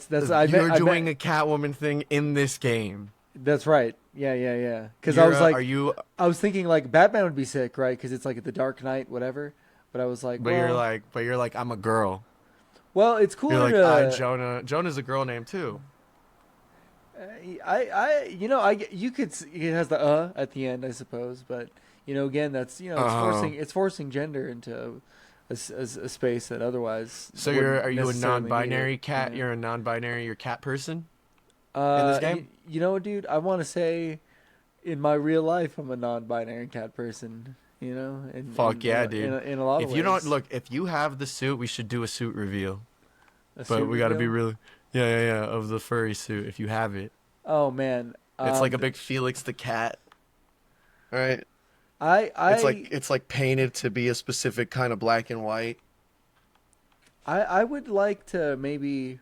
doing a Catwoman thing in this game. That's right. Yeah. Because I was like, I was thinking like Batman would be sick, right? Because it's like the Dark Knight, whatever. But I was like, you're like, I'm a girl. Well, it's cool. You're like, Jonah. Jonah's a girl name too. You could. It has the at the end, I suppose. But again, that's it's forcing gender into a space that otherwise. So are you a non-binary cat? You're a non-binary. You're a cat person. In this game. Dude, I want to say, in my real life, I'm a non-binary cat person. Fuck yeah, dude. In a lot of ways. If you don't look, if you have the suit, we should do a suit reveal. But we got to be really, of the furry suit. If you have it. Oh man, it's like a big Felix the cat. All right. It's like painted to be a specific kind of black and white. I would like to maybe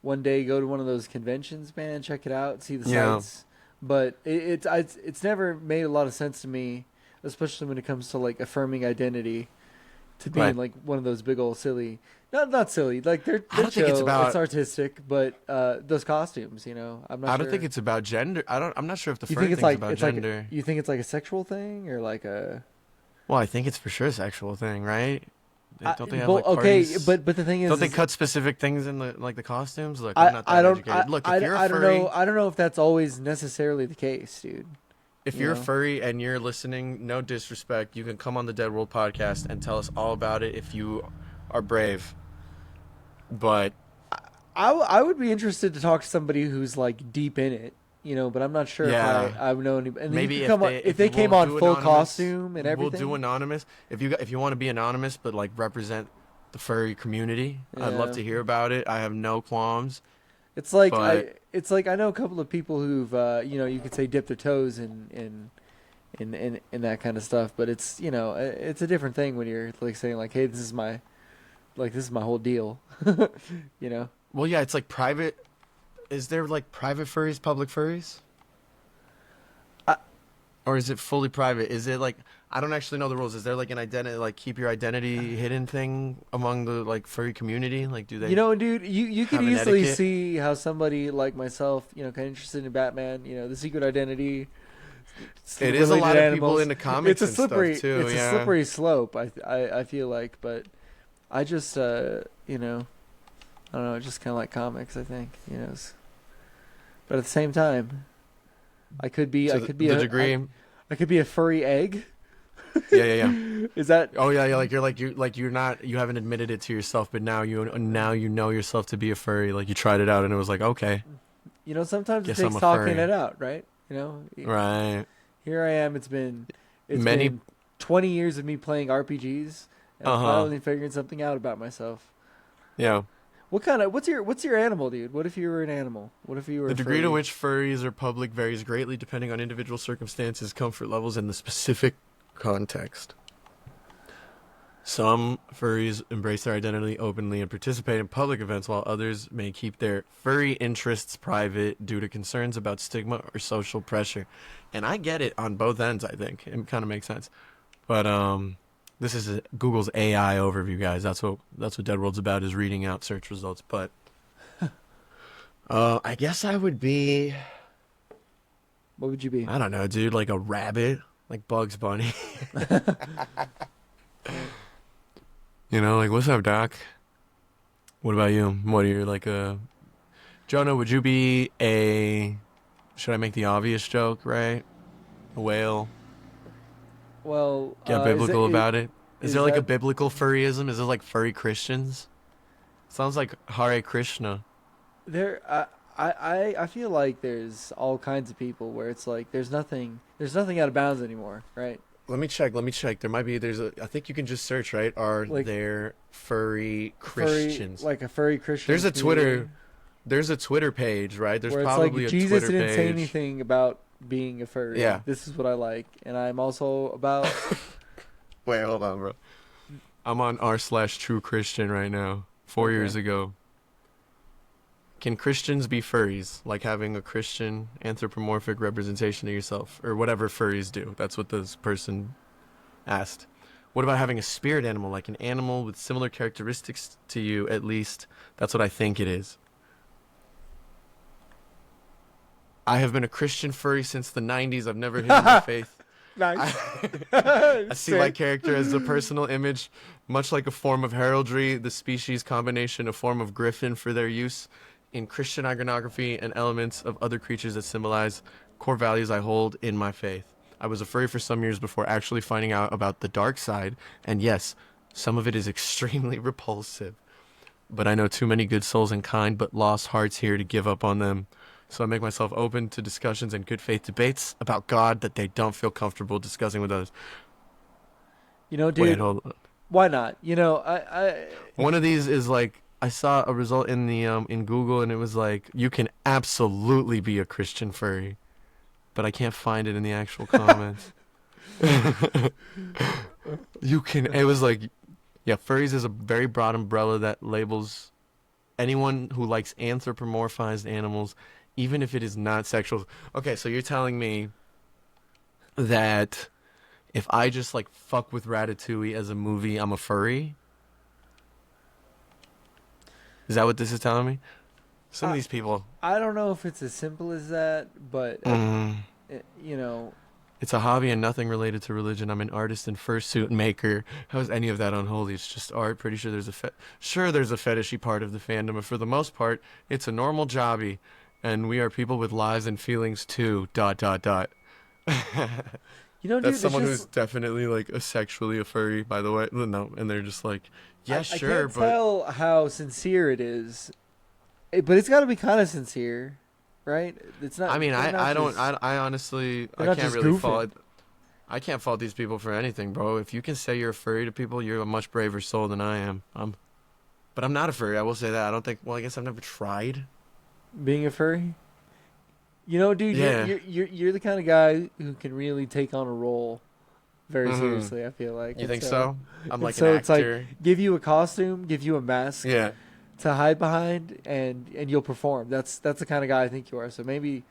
one day go to one of those conventions, man, check it out, see the sights. But it's never made a lot of sense to me, especially when it comes to like affirming identity, to being like one of those big old silly. Not silly. Like they're I don't chill. think it's about. It's artistic, but those costumes, I'm not. I don't sure. think it's about gender. I'm not sure if the you furry think it's thing's like about it's gender. like you think it's like a sexual thing or like a. Well, I think it's for sure a sexual thing, right? Don't they have like parties? Okay, but the thing is, don't they cut specific things in the costumes? Look, I'm not that educated. Look, if you're a furry, I don't know if that's always necessarily the case, dude. If you're a furry and you're listening, no disrespect, you can come on the Dead World podcast and tell us all about it if you are brave. But I would be interested to talk to somebody who's like deep in it, but I'm not sure if I would know any. And maybe if they came on full costume and everything. We'll do anonymous. If you want to be anonymous but like represent the furry community, I'd love to hear about it. I have no qualms. It's like I know a couple of people who've you could say dipped their toes in that kind of stuff, but it's it's a different thing when you're like saying like, hey, this is my whole deal. Well, yeah, it's like private. Is there like private furries, public furries? Or is it fully private? Is it like, I don't actually know the rules. Is there like an identity, like keep your identity hidden thing among the like furry community? Like, do they? Dude, you could easily see how somebody like myself, kind of interested in Batman, the secret identity. It is a lot of people into comics and stuff too. It's a slippery slope. I feel like, but I just I don't know. I just kind of like comics. I think but at the same time, I could be a furry egg. Yeah. Is that? Oh yeah. You haven't admitted it to yourself, but now you know yourself to be a furry. Like you tried it out, and it was like, okay. Sometimes it Guess takes I'm a talking furry. it out, right? Right. Here I am. It's been Many. 20 years of me playing RPGs, and I'm Uh-huh. finally figuring something out about myself. Yeah. What's your animal, dude? What if you were an animal? What if you were The a degree to furry? which furries are public varies greatly depending on individual circumstances, comfort levels, and the specific context. Some furries embrace their identity openly and participate in public events, while others may keep their furry interests private due to concerns about stigma or social pressure. And I get it on both ends, I think. It kind of makes sense. But this is Google's AI overview, guys. That's what Dead World's about, is reading out search results. But I guess I would be, What would you be? I don't know, dude, like a rabbit, like Bugs Bunny. Like, what's up, Doc? What about you? What are you, like a... Jonah, would you be a... Should I make the obvious joke, right? A whale? Well, Get biblical about it? Is there like a that biblical furryism? Is there like furry Christians? Sounds like Hare Krishna. there? I feel like there's all kinds of people where it's like there's nothing out of bounds anymore, right? Let me check. There might be, I think you can just search, right? Are Like there furry Christians? like a furry Christian. There's a community Twitter page, right? There's where it's probably like a Jesus Twitter didn't page. say anything about being a furry. Yeah. This is what I like, and I'm also about. Wait, hold on, bro. I'm on r/True Christian right now. 4 years ago. Can Christians be furries? Like having a Christian anthropomorphic representation of yourself, or whatever furries do. That's what this person asked. What about having a spirit animal, like an animal with similar characteristics to you, at least? That's what I think it is. I have been a Christian furry since the 90s. I've never hidden my faith. Nice. I see my character as a personal image, much like a form of heraldry, the species combination, a form of griffin for their use in Christian iconography, and elements of other creatures that symbolize core values I hold in my faith. I was a furry for some years before actually finding out about the dark side, and yes, some of it is extremely repulsive. But I know too many good souls and kind but lost hearts here to give up on them. So I make myself open to discussions and good faith debates about God that they don't feel comfortable discussing with others. Dude, Wait, hold on. why not? I One of these is like, I saw a result in the in Google, and it was like, you can absolutely be a Christian furry, but I can't find it in the actual comments. You can. It was like, yeah, furries is a very broad umbrella that labels anyone who likes anthropomorphized animals, even if it is not sexual. Okay, so you're telling me that if I just like fuck with Ratatouille as a movie, I'm a furry? Is that what this is telling me? Some of these people. I don't know if it's as simple as that, but It's a hobby and nothing related to religion. I'm an artist and fursuit maker. How is any of that unholy? It's just art. Pretty sure there's a fetishy part of the fandom, but for the most part, it's a normal jobby, and we are people with lives and feelings too. ... dude, That's someone it's just, who's definitely like sexually a furry, by the way. No, and they're just like, yeah, sure, I can't but tell how sincere it is, but it's got to be kind of sincere, right? It's not. I mean, they're not I honestly, they're I not can't just really goofing. fault. I can't fault these people for anything, bro. If you can say you're a furry to people, you're a much braver soul than I am. But I'm not a furry. I will say that. I don't think. Well, I guess I've never tried being a furry. Dude, Yeah. you're the kind of guy who can really take on a role very seriously. I feel like. You And think so? I'm like so an it's like actor. give you a costume, give you a mask Yeah. to hide behind, and you'll perform. That's the kind of guy I think you are. So maybe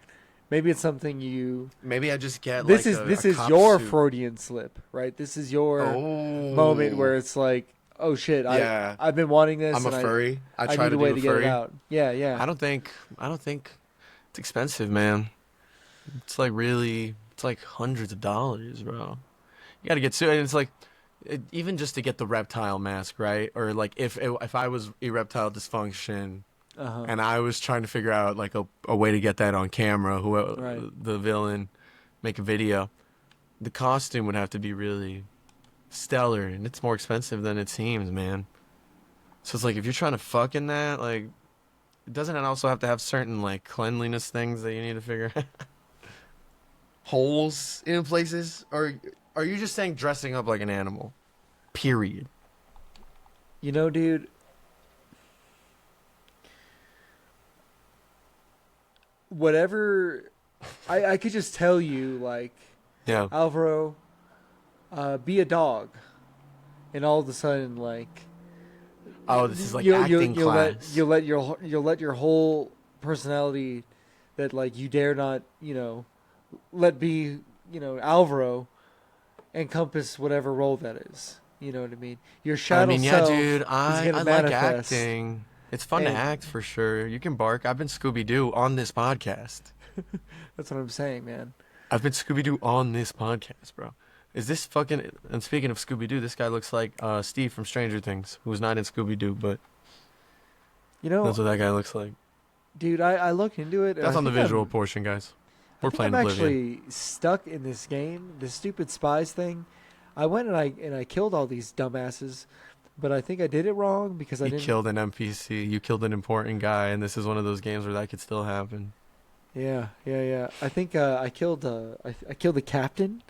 it's something you. Maybe I just get This like is a cop your suit. Freudian slip, right? This is your Oh. moment where it's like, oh shit, Yeah. I've been wanting this. I'm a and furry. I I try need to a way do to a get furry. it out. Yeah. I don't think it's expensive, man. It's like it's like hundreds of dollars, bro. You got to get sued, and it's like even just to get the reptile mask, right? Or like if I was erectile dysfunction and I was trying to figure out like a way to get that on camera, Right. the villain, make a video. the costume would have to be really stellar, and it's more expensive than it seems, man. So it's like if you're trying to fuck in that, like, doesn't it also have to have certain like cleanliness things that you need to figure out? Holes in places, or are you just saying dressing up like an animal? Period. You know, dude. Whatever, I could just tell you, like, Yeah. Alvaro, be a dog, and all of a sudden, like, Oh, this is like acting class. You'll let your whole personality, that like you dare not, let be, Alvaro, encompass whatever role that is. You know what I mean? Your shadow self dude, is I gonna like manifest. acting. It's fun to act for sure. You can bark. I've been Scooby-Doo on this podcast. That's what I'm saying, man. I've been Scooby-Doo on this podcast, bro. Is this fucking... And speaking of Scooby-Doo, this guy looks like Steve from Stranger Things, who's not in Scooby-Doo, but... that's what that guy looks like. Dude, I looked into it. That's on the visual portion, guys. We're playing I'm Oblivion. actually stuck in this game, this stupid spies thing. I went and I killed all these dumbasses, but I think I did it wrong because I didn't... You killed an NPC. You killed an important guy, and this is one of those games where that could still happen. Yeah. I think I killed I killed the captain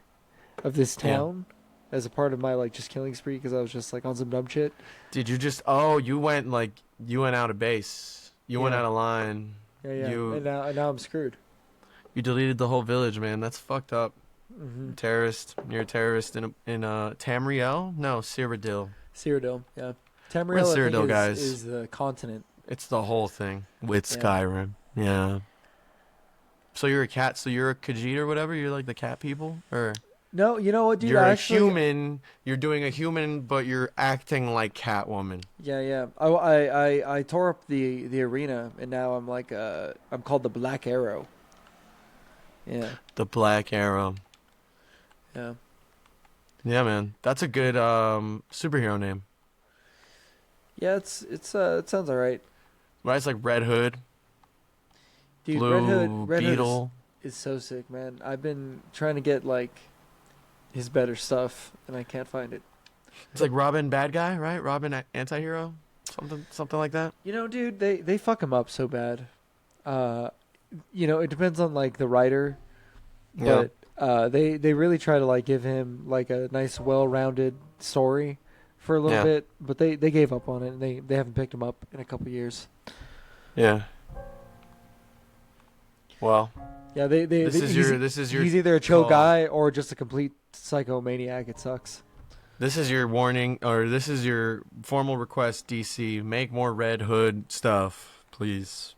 of this town as a part of my like just killing spree because I was just like on some dumb shit. Did you just... Oh, you went out of base. You went out of line. Yeah. And now I'm screwed. You deleted the whole village, man. That's fucked up. Mm-hmm. Terrorist. You're a terrorist in Tamriel? No, Cyrodiil. Cyrodiil, yeah. Tamriel, Where's Cyrodiil, guys? Is the continent. It's the whole thing with Skyrim. Yeah. So you're a cat. So you're a Khajiit or whatever. You're like the cat people, or no? You know what, dude? You're a human. You're doing a human, but you're acting like Catwoman. Yeah. I tore up the arena, and now I'm like I'm called the Black Arrow. Yeah. The Black Arrow. Yeah. Yeah, man. That's a good superhero name. Yeah, it sounds alright. Right, it's like Red Hood. Dude, Blue Red Beetle. Hood is so sick, man. I've been trying to get like his better stuff, and I can't find it. It's like Robin bad guy, right? Robin anti-hero? Something like that. You know, dude, they fuck him up so bad. It depends on like the writer, but they really try to like give him like a nice, well-rounded story for a little bit, but they gave up on it, and they haven't picked him up in a couple years. Yeah. Well. Yeah, this is your he's either a chill call. guy or just a complete psychomaniac. It sucks. This is your warning, or this is your formal request, DC. Make more Red Hood stuff, please.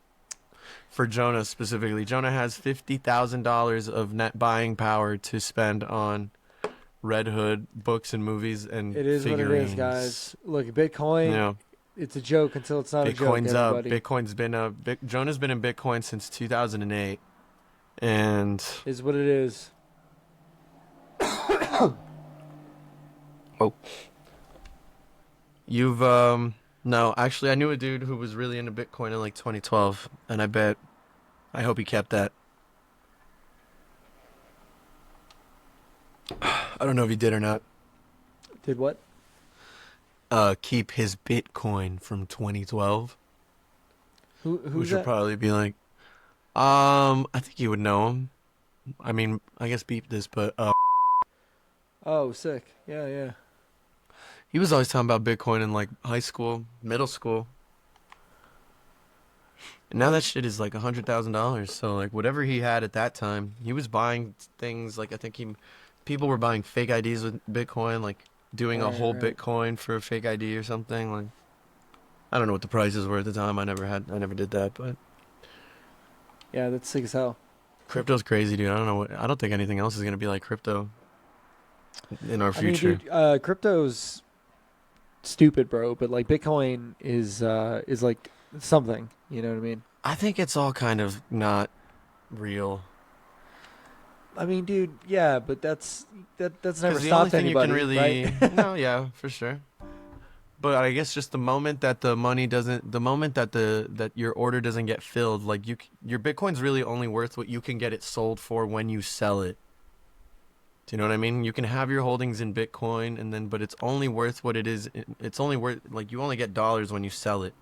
For Jonah specifically. Jonah has $50,000 of net buying power to spend on Red Hood books and movies and it is figurines. What it is, guys. Look, Bitcoin, it's a joke until it's not Bitcoin's a joke, up. Bitcoin's been up. Jonah's been in Bitcoin since 2008. And... is what it is. Oh. You've, no, actually, I knew a dude who was really into Bitcoin in like 2012, and I hope he kept that. I don't know if he did or not. Did what? Keep his Bitcoin from 2012. Who should probably be like, I think you would know him. I mean, I guess beep this, but, oh, sick. Yeah. He was always talking about Bitcoin in like high school, middle school. And now that shit is like $100,000. So like whatever he had at that time, he was buying things like I think people were buying fake IDs with Bitcoin, like doing a whole Bitcoin for a fake ID or something. Like I don't know what the prices were at the time. I never did that, but yeah, that's sick as hell. Crypto's crazy, dude. I don't think anything else is gonna be like crypto in our future. I mean, dude, crypto's stupid, bro, but like Bitcoin is like something, you know what I mean? I think it's all kind of not real. I mean, dude, yeah, but that's never the stopped only thing anybody, you can really right? No, yeah, for sure. But I guess just the moment that that your order doesn't get filled, like your Bitcoin's really only worth what you can get it sold for when you sell it. Do you know what I mean? You can have your holdings in Bitcoin, but it's only worth what it is. It's only worth, like, you only get dollars when you sell it.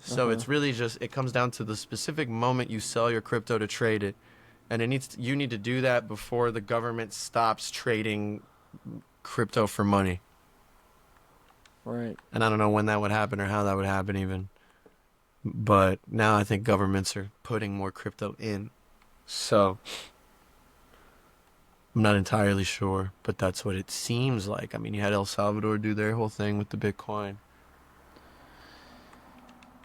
So it's really just, it comes down to the specific moment you sell your crypto to trade it. And you need to do that before the government stops trading crypto for money. Right. And I don't know when that would happen or how that would happen even. But now I think governments are putting more crypto in. So I'm not entirely sure, but that's what it seems like. I mean, you had El Salvador do their whole thing with the Bitcoin.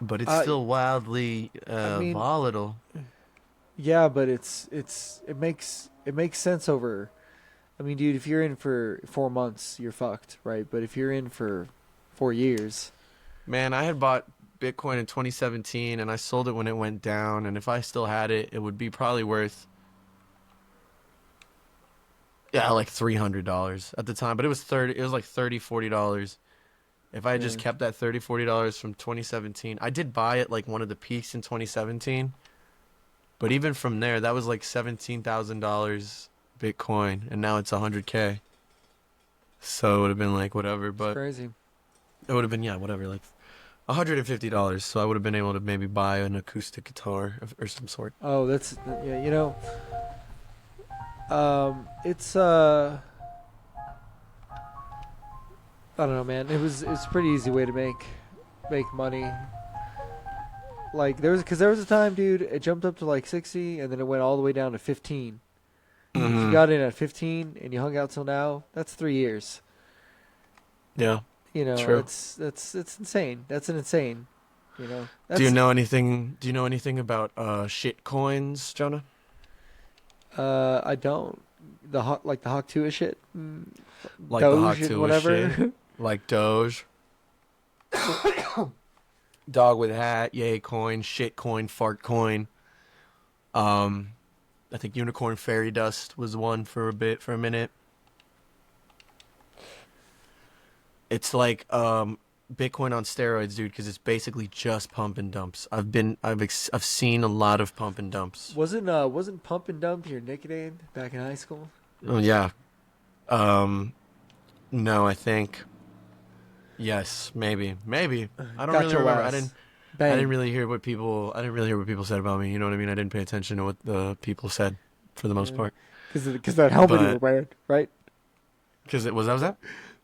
But it's still wildly volatile. Yeah, but it makes sense over. I mean, dude, if you're in for 4 months, you're fucked, right? But if you're in for 4 years, man, I had bought Bitcoin in 2017 and I sold it when it went down, and if I still had it, it would be probably worth like $300 at the time, but it was like $30-$40. If I had just kept that $30-$40 from 2017, I did buy it like one of the peaks in 2017. But even from there, that was like $17,000 Bitcoin, and now it's $100K. So it would have been like whatever, but it's crazy. It would have been whatever, like $150. So I would have been able to maybe buy an acoustic guitar or some sort. Oh, that's you know, it's I don't know, man. It's a pretty easy way to make money. Like there was a time, dude, it jumped up to like 60 and then it went all the way down to 15. If you got in at 15 and you hung out till now, that's 3 years. Yeah. You know, true. It's insane. That's an insane, you know. Do you know anything about shit coins, Jonah? I don't. The Hawk 2 shit. Like Doge the Hawk 2 whatever. Shit. Like Doge. Dog with hat, yay coin, shit coin, fart coin. I think unicorn fairy dust was one for a minute. It's like Bitcoin on steroids, dude, because it's basically just pump and dumps. I've seen a lot of pump and dumps. Wasn't pump and dump your nickname back in high school? Oh yeah. No, I think. Yes, maybe. I don't really remember. I didn't really hear what people said about me. You know what I mean? I didn't pay attention to what the people said for the most part. Because that helmet you were wearing, right? Because it was that.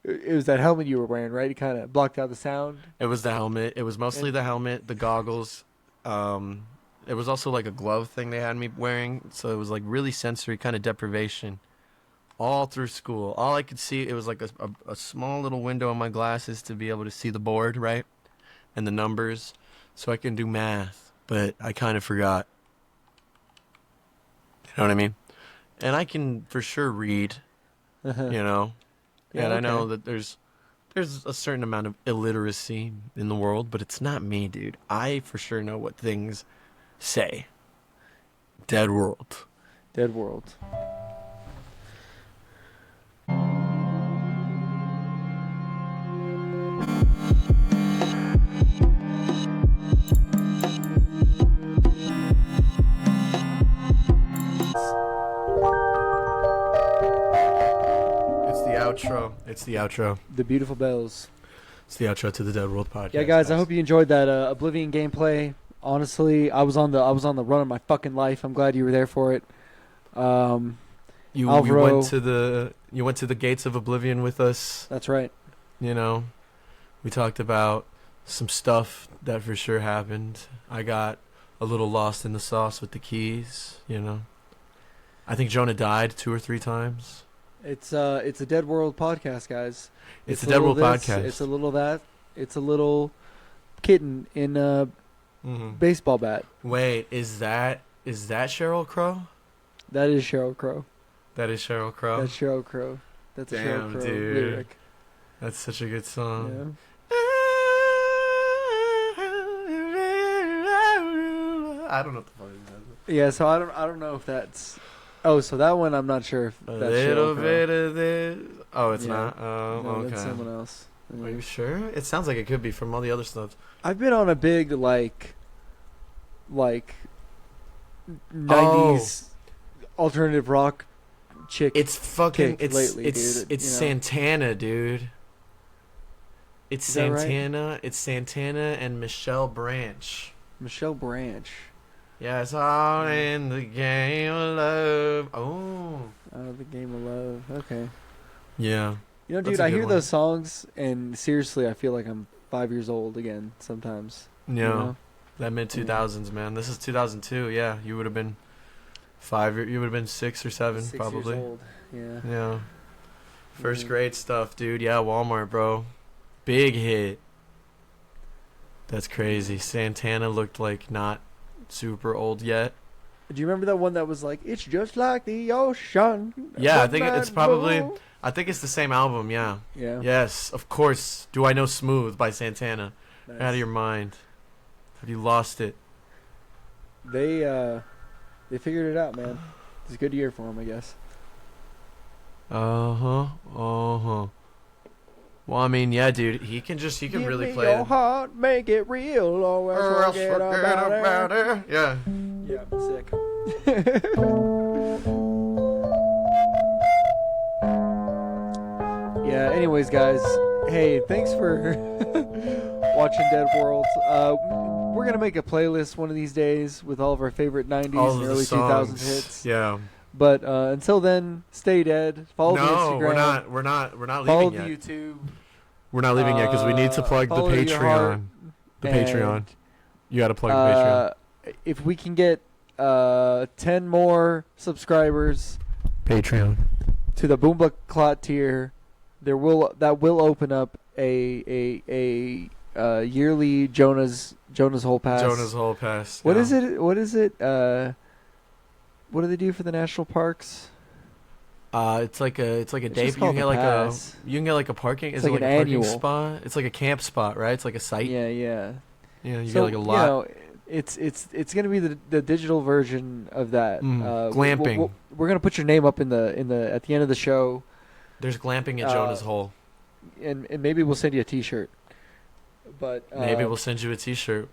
It was that helmet you were wearing, right? It kind of blocked out the sound. It was the helmet. It was mostly the helmet, the goggles. It was also like a glove thing they had me wearing, so it was like really sensory kind of deprivation. All through school, all I could see, it was like a small little window on my glasses to be able to see the board, right? And the numbers, so I can do math, but I kind of forgot. You know what I mean? And I can for sure read, you know? Yeah, and I know that there's a certain amount of illiteracy in the world, but it's not me, dude. I for sure know what things say. Dead world. Dead world. It's the outro. The beautiful bells. It's the outro to the Dead World podcast. Yeah, guys, I hope you enjoyed that Oblivion gameplay. Honestly, I was on the run of my fucking life. I'm glad you were there for it. You Alvaro, went to the gates of Oblivion with us. That's right. You know, we talked about some stuff that for sure happened. I got a little lost in the sauce with the keys. You know, I think Jonah died 2 or 3 times. It's a Dead World podcast, guys. It's a Dead World podcast. It's a little that. It's a little kitten in a baseball bat. Wait, is that Sheryl Crow? That is Sheryl Crow. That is Sheryl Crow. That's Sheryl Crow. That's a Sheryl Crow lyric. That's such a good song. Yeah. I don't know what the fuck it is. Yeah, so I don't know if that's. Oh, so that one I'm not sure if that's a little bit of this. Oh, it's not. Oh, no, okay. That's someone else. Yeah. Are you sure? It sounds like it could be from all the other stuff. I've been on a big like 90s alternative rock chick. It's fucking. It's lately, it's dude, it's Santana, dude. It's Is that right? Santana. It's Santana and Michelle Branch. Michelle Branch. Yeah, it's all in the game of love. Oh. The Game of Love. Okay. Yeah. You know, That's dude, a I good hear one. those songs, and seriously, I feel like I'm 5 years old again sometimes. Yeah. You know? That mid 2000s, man. This is 2002. Yeah, you would have been 5. You would have been 6 or 7, 6 probably. years old. Yeah. Yeah. First Yeah. grade stuff, dude. Yeah, Walmart, bro. Big hit. That's crazy. Santana looked like not super old yet. Do you remember that one that was like, "It's just like the ocean"? Yeah, I think One it's night probably. blue. I think it's the same album. Yeah. Yeah. Yes, of course. Do I Know Smooth by Santana? Nice. Out of your mind. Have you lost it? They figured it out, man. It's a good year for them, I guess. Well, I mean, yeah, dude. He can Give really me play your it. heart, make it real, or else forget about it. it. Yeah. Yeah, sick. Yeah, anyways, guys. Hey, thanks for watching Dead World. We're going to make a playlist one of these days with all of our favorite 90s All and of early the songs. 2000s hits. Yeah. But until then, stay dead. Follow the Instagram. we're not Follow leaving the yet. YouTube. We're not leaving yet because we need to plug the follow your heart, Patreon. The and, Patreon. You got to plug the Patreon. If we can get 10 more subscribers Patreon. to the Boomba Clot tier, that will open up a yearly Jonah's Hole Pass. Jonah's Hole Pass. What yeah. is it? What is it? What do they do for the national parks? It's like a day. just You can called get a like pass. you can get like a parking. It's Is it like like an a parking annual. spot? It's like a camp spot, right? It's like a site. Yeah, yeah. Yeah, you So, get like a lot. You know, it's gonna be the digital version of that. Glamping. We're gonna put your name up in the at the end of the show, There's glamping at Jonah's Hole. and maybe we'll send you a T-shirt. But Maybe we'll send you a T-shirt.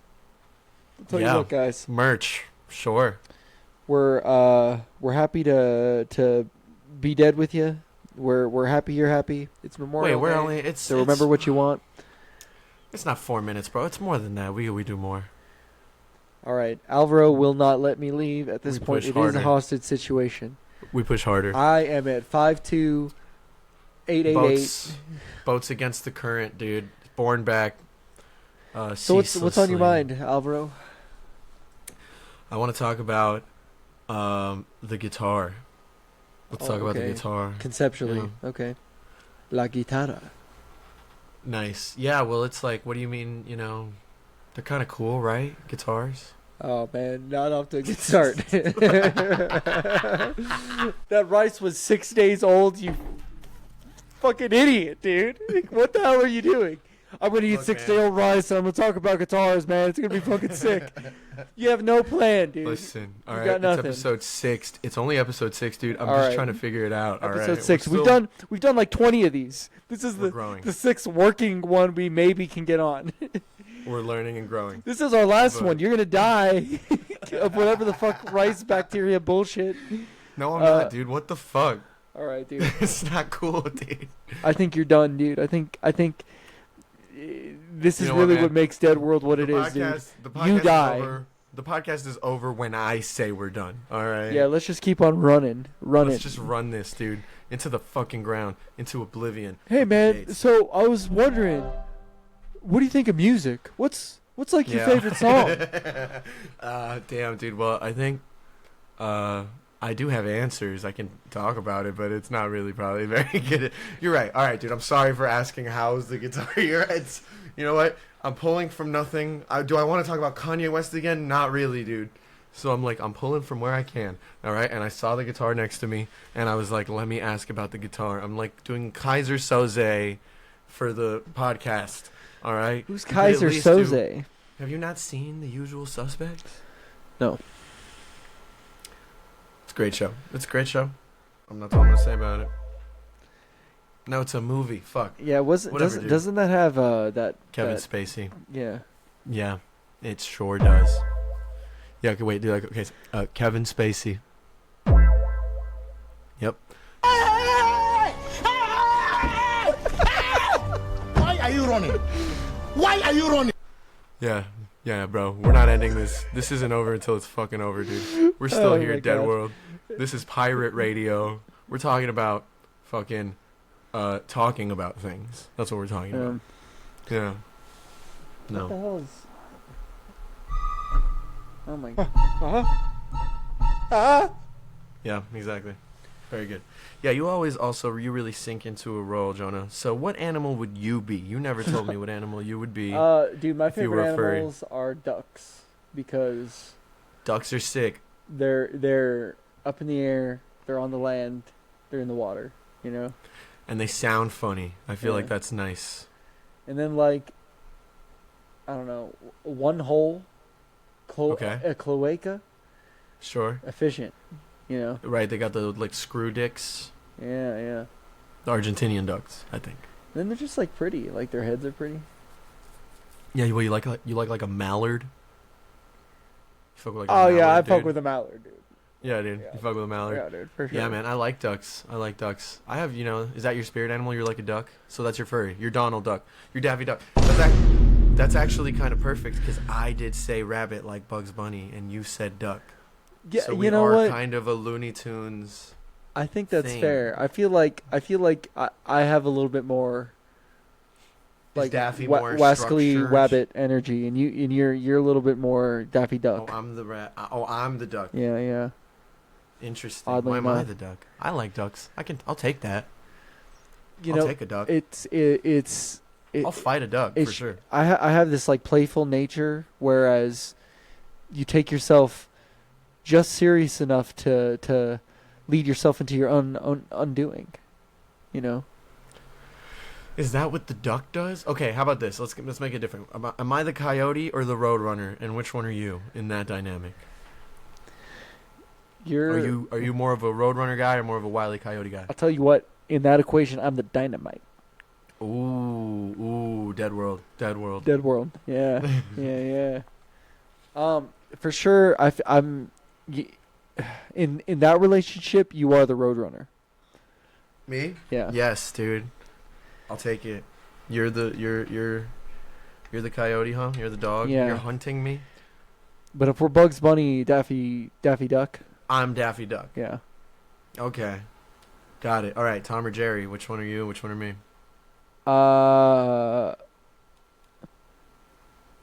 I'll tell yeah. you what, guys. Merch, sure. We're happy to be dead with you. We're happy you're happy. It's Memorial Day. So remember what you want. It's not 4 minutes, bro. It's more than that. We do more. All right, Alvaro will not let me leave at this We point. push It is a harder. hostage situation. We push harder. I am at 52888. Boats against the current, dude. Born back. So what's on your mind, Alvaro? I want to talk about the guitar. Let's talk about the okay. guitar. Conceptually, Yeah. okay. La guitarra. Nice. Yeah, well, it's like, what do you mean, they're kind of cool, right? Guitars? Oh, man, not off to a good start. That rice was 6 days old, you fucking idiot, dude. What the hell are you doing? I'm going to eat Look, 6-day-old rice, and I'm going to talk about guitars, man. It's going to be fucking sick. You have no plan, dude. Listen, all You right, got it's nothing. episode 6. It's only episode 6, dude. I'm All just right. trying to figure it out, all right? Episode 6. We're We've done like 20 of these. This is We're growing. the 6th working one we maybe can get on. We're learning and growing. This is our last But- one. You're going to die of whatever the fuck rice bacteria bullshit. No, I'm not, dude. What the fuck? All right, dude. It's not cool, dude. I think you're done, dude. I think this is You know what, really man? what makes Dead World what it is, dude. The podcast You is die. over. The podcast is over when I say we're done. All right. Yeah, let's just keep on running. Let's just run this, dude, into the fucking ground, into oblivion. Hey, man. Gates. So I was wondering, what do you think of music? What's like your favorite song? Damn, dude. Well, I think I do have answers. I can talk about it, but it's not really probably very good. You're right. All right, dude. I'm sorry for asking how's the guitar. You're right. You know what? I'm pulling from nothing. Do I want to talk about Kanye West again? Not really, dude. So I'm pulling from where I can. All right. And I saw the guitar next to me, and I was like, let me ask about the guitar. I'm like doing Kaiser Soze for the podcast. All right. Who's You could at Kaiser least Soze? Have you not seen The Usual Suspects? No. It's a great show. It's a great show. That's all I'm gonna say about it. No, it's a movie. Fuck. Yeah, Whatever, dude. doesn't that have that Kevin that- Spacey. Yeah. Yeah, it sure does. Yeah. Okay. Wait. Dude. Okay. Kevin Spacey. Yep. running? Why are you running? Yeah, bro. We're not ending this. This isn't over until it's fucking over, dude. We're still here at Dead World. This is pirate radio. We're talking about fucking talking about things. That's what we're talking about. Yeah. No. What the hell is... Oh my god. Yeah, exactly. Very good. Yeah, you really sink into a role, Jonah. So what animal would you be? You never told me what animal you would be. Dude, my favorite animals are ducks because ducks are sick. They're up in the air, they're on the land, they're in the water, you know? And they sound funny. I feel like that's nice. And then like I don't know, one hole a cloaca. Sure. Efficient. You know? Right, they got the like screw dicks. Yeah. The Argentinian ducks, I think. And then they're just like pretty, like their heads are pretty. Yeah, well, you like a mallard? You fuck with I fuck with a mallard, dude. Yeah, dude. Yeah. You fuck with a mallard? Yeah, dude, for sure. Yeah, man, I like ducks. I have, is that your spirit animal? You're like a duck? So that's your furry. You're Donald Duck. You're Daffy Duck. That's actually kind of perfect because I did say rabbit like Bugs Bunny and you said duck. Yeah, so we are kind of a Looney Tunes. I think that's fair. I feel like I have a little bit more like Daffy more wascally wabbit energy, and you're a little bit more Daffy Duck. Oh, I'm the rat. Oh, I'm the duck. Yeah. Interesting. Why am I the duck? I like ducks. I'll take that. I'll take a duck. I'll fight a duck for sure. I have this like playful nature, whereas you take yourself just serious enough to lead yourself into your undoing, you know. Is that what the duck does? Okay, how about this? Let's make it different. Am I the coyote or the roadrunner, and which one are you in that dynamic? Are you more of a roadrunner guy or more of a Wile E. Coyote guy? I'll tell you what. In that equation, I'm the dynamite. Ooh, Dead World. Yeah, yeah. For sure, I'm. In that relationship, you are the roadrunner. Me? Yeah. Yes, dude. I'll take it. You're the coyote, huh? You're the dog. Yeah. You're hunting me. But if we're Bugs Bunny, Daffy Duck. I'm Daffy Duck. Yeah. Okay. Got it. All right, Tom or Jerry. Which one are you? Which one are me?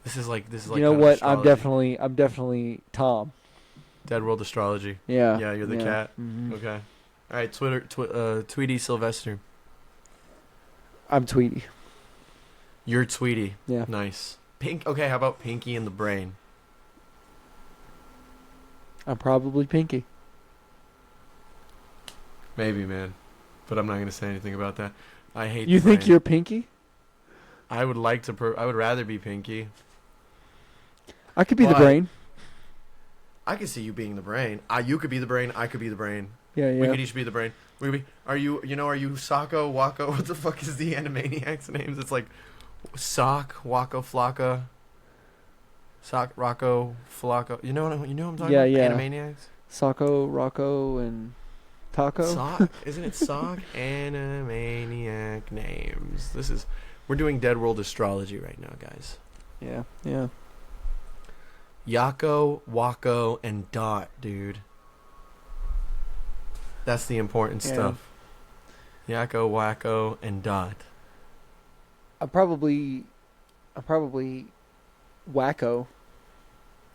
This is like. You know what? I'm definitely Tom. Dead World Astrology. Yeah. Yeah, you're the cat. Mm-hmm. Okay. All right, Tweety Sylvester. I'm Tweety. You're Tweety. Yeah. Nice. Pink. Okay, how about Pinky and the Brain? I'm probably Pinky. Maybe, man. But I'm not going to say anything about that. I hate You think you're Pinky? I would like to... I would rather be Pinky. I could be the Brain. I could see you being the Brain. You could be the Brain. I could be the Brain. Yeah. We could each be the Brain. Are you Socko, Wako? What the fuck is the Animaniacs' names? It's like Sock, Wako, Flocka, Sock, Rocco, Flocko. You know what I'm talking about? Yeah. Animaniacs? Socko, Rocco, and Taco. Sock? Isn't it Sock? Animaniac names. We're doing Dead World Astrology right now, guys. Yeah. Yako, Wako, and Dot, dude. That's the important stuff. Yako, Wako, and Dot. I'm probably Wacko.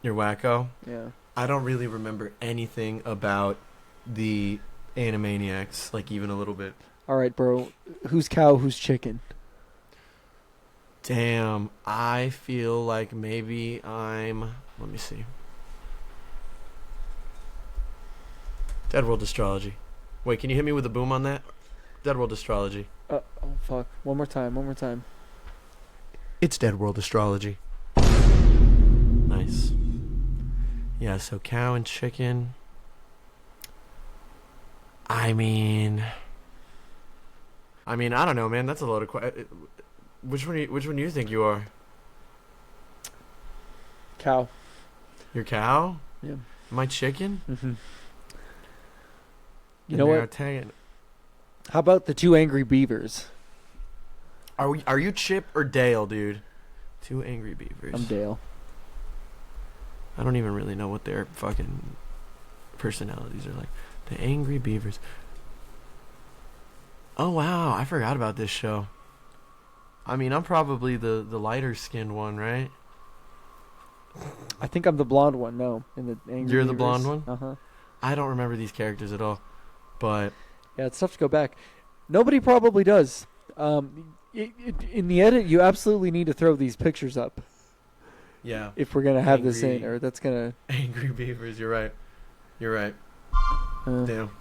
You're Wacko? Yeah. I don't really remember anything about the Animaniacs, like even a little bit. All right, bro. Who's cow? Who's chicken? Damn. I feel like maybe I'm... Let me see. Dead World Astrology. Wait, can you hit me with a boom on that? Dead World Astrology. Oh, fuck. One more time. It's Dead World Astrology. Nice. Yeah, so cow and chicken. I mean, I don't know, man. That's a lot of Which one do you think you are? Cow. You're cow? Yeah. Am I chicken? Mm-hmm. You know what? How about the two angry beavers? Are you Chip or Dale, dude? 2 angry beavers. I'm Dale. I don't even really know what their fucking personalities are like. The angry beavers. Oh wow, I forgot about this show. I mean, I'm probably the lighter skinned one, right? I think I'm the blonde one. No, in the angry You're the beavers. blonde one? Uh-huh. I don't remember these characters at all. But yeah, it's tough to go back. Nobody probably does. In the edit, you absolutely need to throw these pictures up. yeah. If we're gonna have this in, or that's gonna. Angry beavers, you're right. You're right. Damn.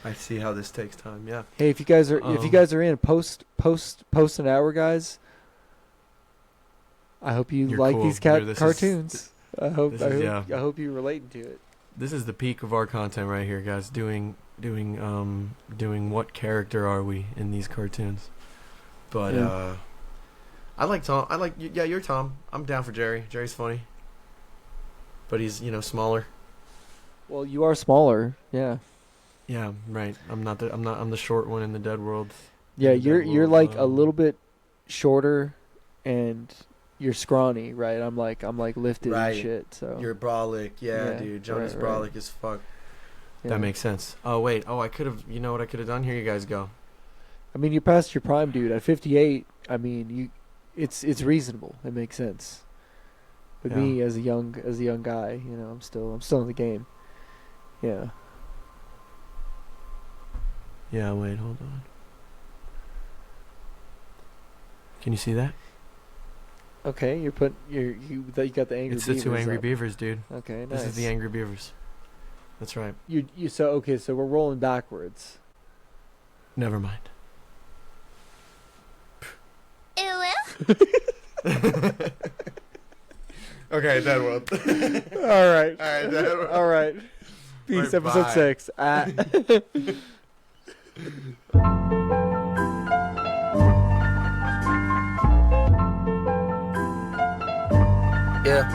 I see how this takes time. Yeah. Hey, if you guys are in, post an hour, guys. I hope you like cool. these cartoons. I hope you relating to it. This is the peak of our content right here, guys. Doing what character are we in these cartoons? But I like Tom. You're Tom. I'm down for Jerry. Jerry's funny. But he's, smaller. Well, you are smaller. Yeah. Yeah, right. I'm the short one in the Dead World. Yeah, you're like a little bit shorter and you're scrawny, right? I'm like lifted and shit, so. You're brolic. Yeah, dude. Jonas brolic as fuck. Yeah. That makes sense. Oh, wait. Oh, I could have, you know what I could have done? Here you guys go. I mean, you're past your prime, dude. At 58, I mean, it's reasonable. It makes sense. But me as a young guy, I'm still in the game. Yeah. Yeah, wait, hold on. Can you see that? Okay, you got the angry. It's the beavers 2 angry up. beavers, dude. Okay, nice. This is the angry beavers. That's right. So we're rolling backwards. Never mind. Okay, Dead World. All right, Dead World. All right. Peace. Right, Episode bye. 6. Yeah,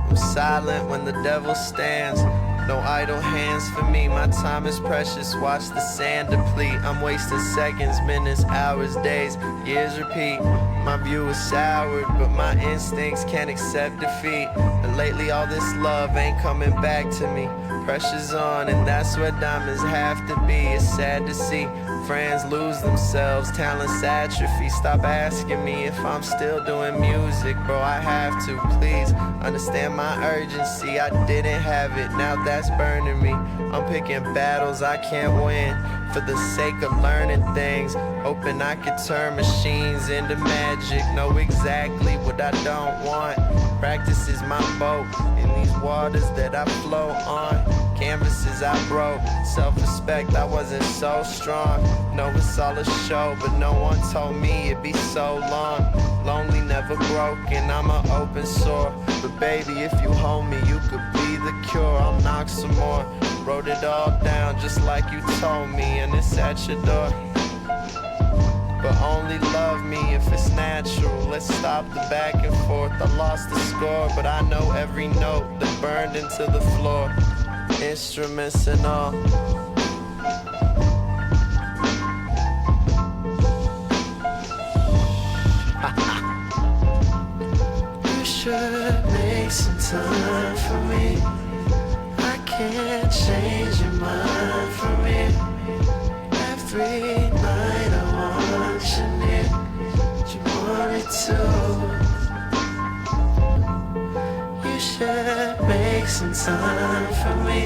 I'm silent when the devil stands. No idle hands for me, my time is precious. Watch the sand deplete. I'm wasting seconds, minutes, hours, days, years repeat. My view is soured, but my instincts can't accept defeat. And lately all this love ain't coming back to me. Pressure's on, and that's what diamonds have to be. It's sad to see friends lose themselves, talents atrophy. Stop asking me if I'm still doing music, bro, I have to. Please understand my urgency. I didn't have it, now that's burning me. I'm picking battles I can't win for the sake of learning things, hoping I could turn machines into magic. Know exactly what I don't want. Practice is my boat in these waters that I float on. Canvases I broke, self-respect I wasn't so strong. Know it's all a show, but no one told me it'd be so long. Lonely, never broken, I'm an open sore. But baby, if you hold me, you could be the cure. I'll knock some more. Wrote it all down just like you told me, and it's at your door. But only love me if it's natural. Let's stop the back and forth. I lost the score, but I know every note that burned into the floor. Instruments and all. You should make some time for me. I can't change your mind for me. Every night I want you near, you wanted to. You should make some time for me.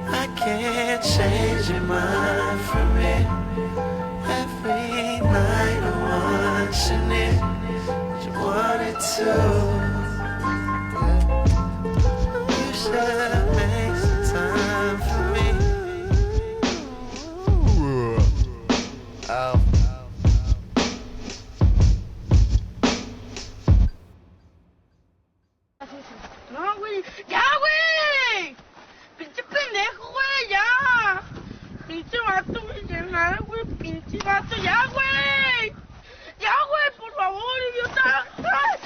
I can't change your mind for me. Every night I want you near, you wanted to. You should make some time for me. Oh. No, güey. ¡Ya, güey! ¡Pinche pendejo, güey! ¡Ya! ¡Pinche vato, güey! ¡De nada, güey! ¡Pinche vato! ¡Ya, güey! ¡Ya, güey! ¡Por favor, idiota! ¡Ay!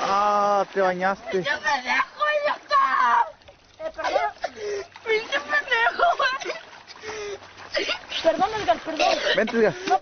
Ah, te bañaste. ¡Pinche pendejo, idiota! Perdón. ¡Pinche pendejo, güey! Perdón, Edgar, perdón. Vente, Edgar. No,